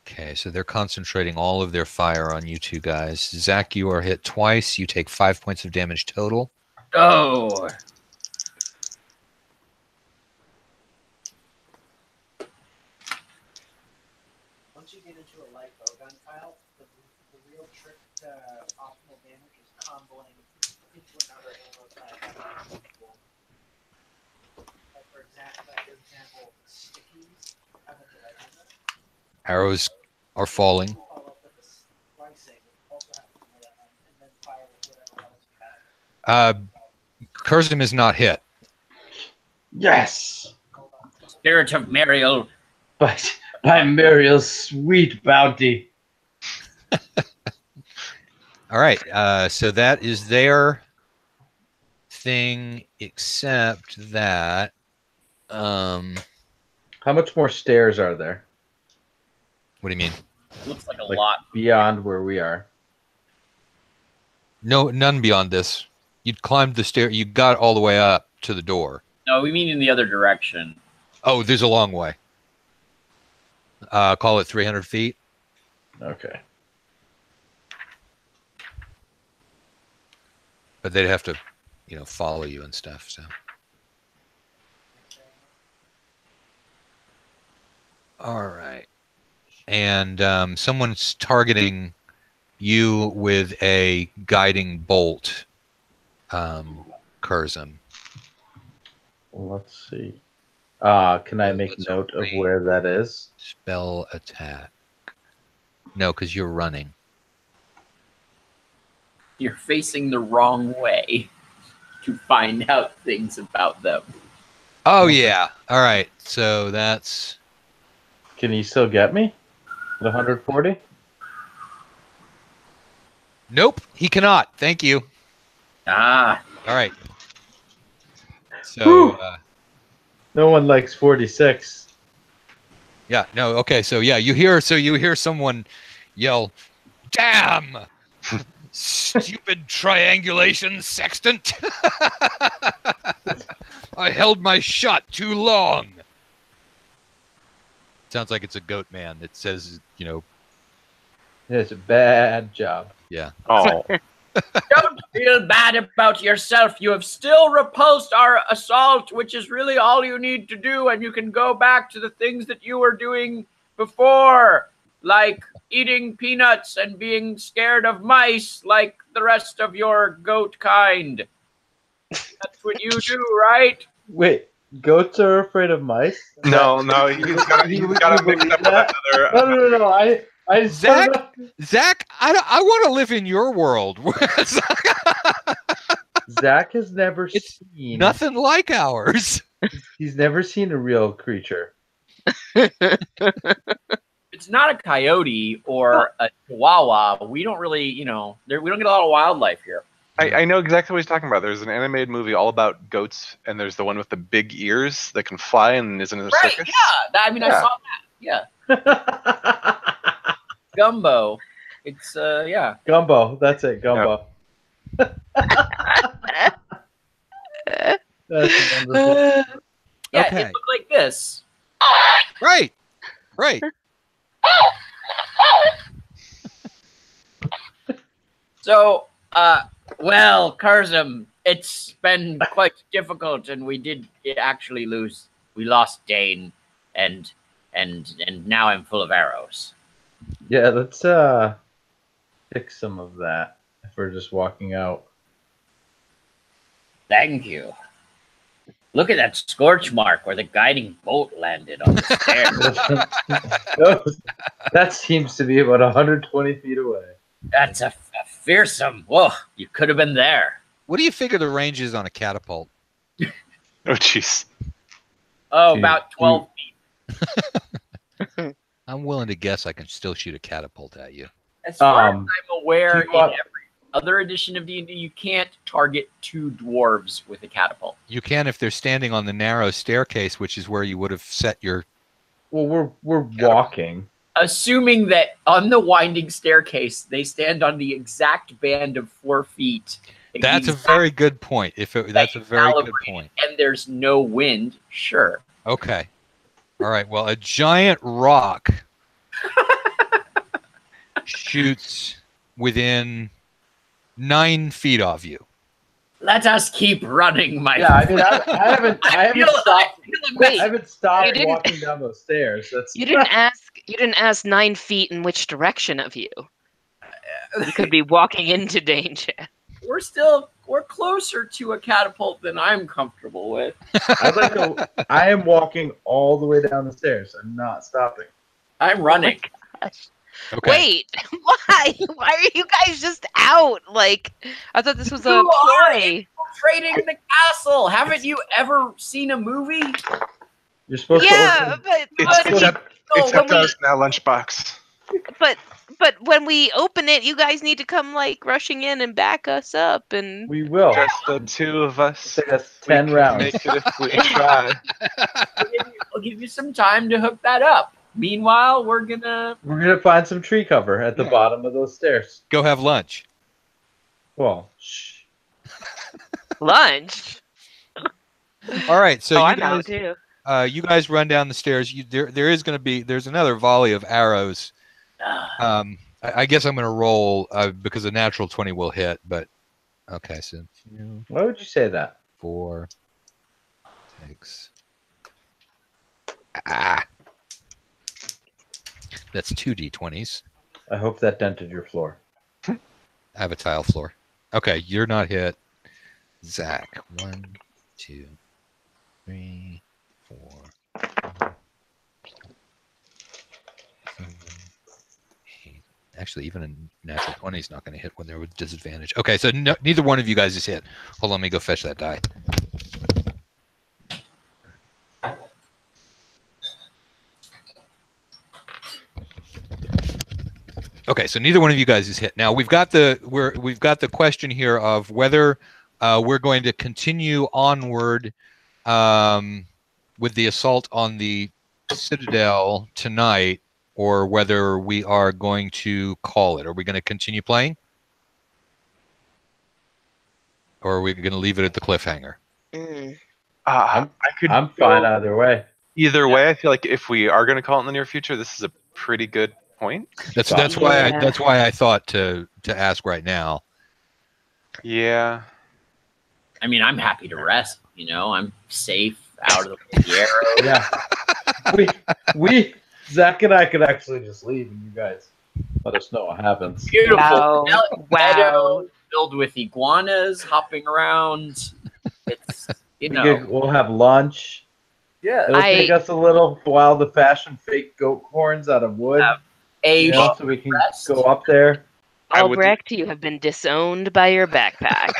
Okay, so they're concentrating all of their fire on you two guys. Zach, you are hit twice. You take 5 points of damage total. Oh. Once you get into a light bowgun, Kyle, the real trick to optimal damage is comboing into another arrow type. Like for example, stickies. How much did I have that? Arrows are falling. Follow up with the slicing. Also have to do that, and then fire with whatever else you have. Curzum is not hit. Yes! Spirit of Mariel. But by Muriel's sweet bounty. All right, so that is their thing, except that How much more stairs are there? what do you mean? Looks like a Like, lot. beyond where we are. No, none beyond this. You climbed the stair. You got all the way up to the door. No, we mean in the other direction. Oh, there's a long way. Call it 300 feet. Okay. But they'd have to, follow you and stuff. So, all right. And someone's targeting you with a guiding bolt, Curzum. Let's see. Can I make That's note of great. where that is? Spell attack. No, because you're running. You're facing the wrong way to find out things about them. Oh, yeah. All right. So that's... Can he still get me? At 140? Nope, he cannot. Thank you. Ah, All right. So, Whew. No one likes 46. yeah, no, okay. So, yeah, you hear someone yell, "Damn! Stupid triangulation sextant! I held my shot too long." Sounds like it's a goat man. It says, It's a bad job. yeah. Oh, don't feel bad about yourself. You have still repulsed our assault, which is really all you need to do, and you can go back to the things that you were doing before, like eating peanuts and being scared of mice like the rest of your goat kind. That's what you do, right? Wait, Goats are afraid of mice? No, he's got to You mix up with believe that? another. No. I just Zach? don't know. Zach, I want to live in your world. Zach has never It's seen Nothing like ours. He's never seen a real creature. It's not a coyote or a chihuahua. We don't really, we don't get a lot of wildlife here. I know exactly what he's talking about. There's an animated movie all about goats, and there's the one with the big ears that can fly and is in a Right? circus. Yeah. I saw that. Yeah. Gumbo. It's yeah. Gumbo. That's it. Gumbo. That's wonderful. Yeah, Okay. it looked like this. Right. So, well, Curzum, it's been quite difficult, and we did actually lose. We lost Dane, and now I'm full of arrows. Yeah, let's fix some of that if we're just walking out. Thank you. Look at that scorch mark where the guiding bolt landed on the stairs. That seems to be about 120 feet away. That's a fearsome. Whoa, you could have been there. What do you figure the range is on a catapult? Oh, jeez. Oh, Dude, about 12 feet. I'm willing to guess I can still shoot a catapult at you. As far as Um, I'm aware, do in you want- every other edition of D&D, you can't target two dwarves with a catapult. You can if they're standing on the narrow staircase, which is where you would have set your. Well, we're walking. Assuming that on the winding staircase, they stand on the exact band of 4 feet. That's a very good point. That's a very good point. And there's no wind, sure. Okay. All right. Well, a giant rock shoots within 9 feet of you. Let us keep running, my Yeah, I mean, I haven't stopped. Wait, I haven't stopped you didn't- walking down those stairs. That's You didn't ask 9 feet in which direction of you. You could be walking into danger. We're closer to a catapult than I'm comfortable with. I am walking all the way down the stairs. I'm not stopping. I'm running. Gosh. Okay. Wait, why? Why are you guys just out? Like, I thought this was a Who are ploy. Trading the castle. Haven't you ever seen a movie? You're supposed Yeah, to. but Except when us now, lunchbox. but when we open it, you guys need to come like rushing in and back us up. And We will. Just the two of us. Take us We 10 can rounds. Make it if we try. I'll give you some time to hook that up. Meanwhile, we're gonna. We're gonna find some tree cover at the bottom of those stairs. Go have lunch. Well, shh. lunch. All right. So I you know guys, too. you guys run down the stairs. There's another volley of arrows. I guess I'm going to roll because a natural 20 will hit. But okay, so Why would you say that? 4, 6. That's 2 d20s. I hope that dented your floor. I have a tile floor. Okay, you're not hit. Zach, 1, 2, 3, 4, 5, 7, 8. Actually, even a natural 20 is not going to hit when they're with disadvantage. Okay, so neither one of you guys is hit. Hold on, let me go fetch that die. Okay, so neither one of you guys is hit. Now we've got the question here of whether we're going to continue onward with the assault on the Citadel tonight, or whether we are going to call it. Are we going to continue playing, or are we going to leave it at the cliffhanger? I could. I'm fine either way. Either way, I feel like if we are going to call it in the near future, this is a pretty good point. That's Yeah. why I thought to ask right now. Yeah. I mean, I'm happy to rest. I'm safe out of the arrow. Yeah. Zach and I could actually just leave and you guys let us know what happens. Beautiful. Wow. Meadow filled with iguanas hopping around. It's You know. We'll have lunch. Yeah. It'll take us a little while to fashion fake goat horns out of wood. A So we can rest. go up there. I would- Albrecht, you have been disowned by your backpack.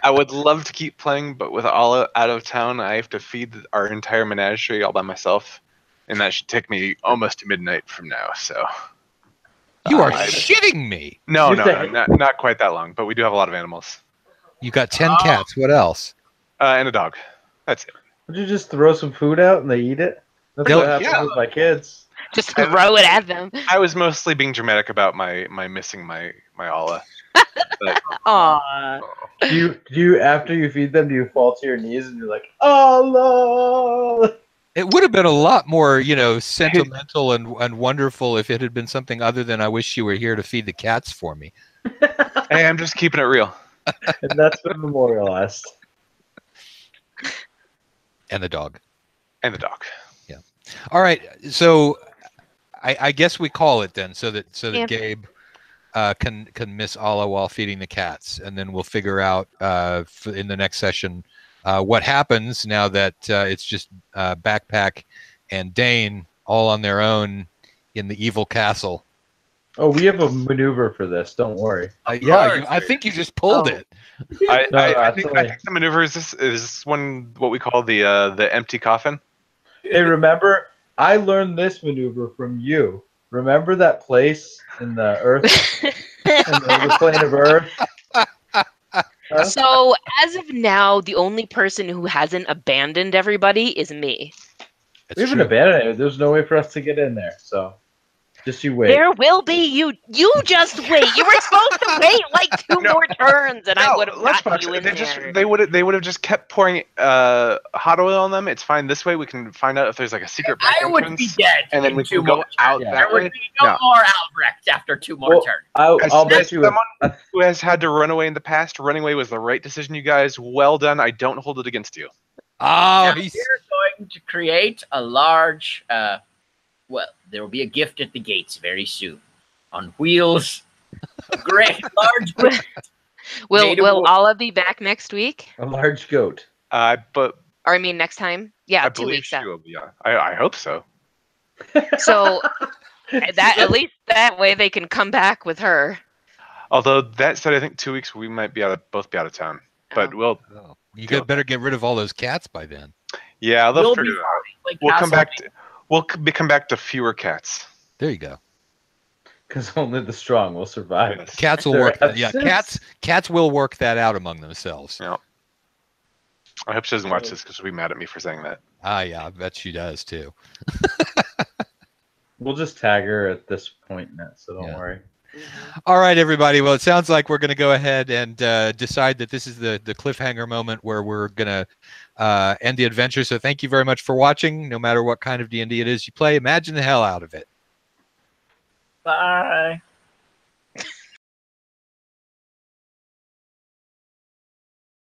I would love to keep playing, but with all out of town, I have to feed our entire menagerie all by myself, and that should take me almost to midnight from now. So You are I- shitting me. no, You no, think- not quite that long, but we do have a lot of animals You got 10 cats. What else? and a dog. That's it. Would you just throw some food out and they eat it? That's They'll- what happens yeah. with my kids. Just throw it at them. I was mostly being dramatic about my missing my Allah. Aw. Do you after you feed them, do you fall to your knees and you're like, Allah? It would have been a lot more, sentimental and wonderful if it had been something other than I wish you were here to feed the cats for me. Hey, I'm just keeping it real. And that's been memorialized. And the dog. And the dog. All right. So I guess we call it then so that Yeah. Gabe can miss Allah while feeding the cats. And then we'll figure out in the next session what happens now that it's just Backpack and Dane all on their own in the evil castle. Oh, we have a maneuver for this. Don't worry. I think you just pulled it. I that's think only- the maneuver is this one what we call the empty coffin. Hey, remember, I learned this maneuver from you. Remember that place in the Earth, in the plane of Earth? Huh? So, as of now, the only person who hasn't abandoned everybody is me. It's We haven't true. abandoned it. There's no way for us to get in there. So, just you wait. There will be. You just wait. You were supposed to wait like two No. more turns, and I would have let's gotten you in there. they would have just kept pouring hot oil on them. It's fine this way. We can find out if there's like a secret back I would be entrance, dead. and then in we two can go more out Yeah. There that would way. be no No. more Albrecht after two more Well, turns. I'll bet As you. someone who has had to run away in the past, running away was the right decision, you guys. Well done. I don't hold it against you. Oh, Now he's we're going to create a large. Well, there will be a gift at the gates very soon, on wheels. A great large gift. Will Made of Will wood. Allah be back next week? A large goat. But Or I mean, next time? Yeah, I 2 believe weeks she out. will be. I hope so. So that at least that way they can come back with her. Although that said, I think 2 weeks we might be both be out of town. But Oh. you Deal. better get rid of all those cats by then. yeah, they'll We'll figure be it out. Like We'll come Castle- back. Come back to fewer cats. There you go. Because only the strong will survive. Yes. Cats will Their work that. Yeah, absence. cats will work that out among themselves. Yeah. I hope she doesn't watch this because she'll be mad at me for saying that. Yeah, I bet she does too. We'll just tag her at this point, Nat, so don't Yeah. worry. All right, everybody. Well, it sounds like we're going to go ahead and decide that this is the cliffhanger moment where we're going to end the adventure. So thank you very much for watching. No matter what kind of D&D it is you play, imagine the hell out of it. Bye.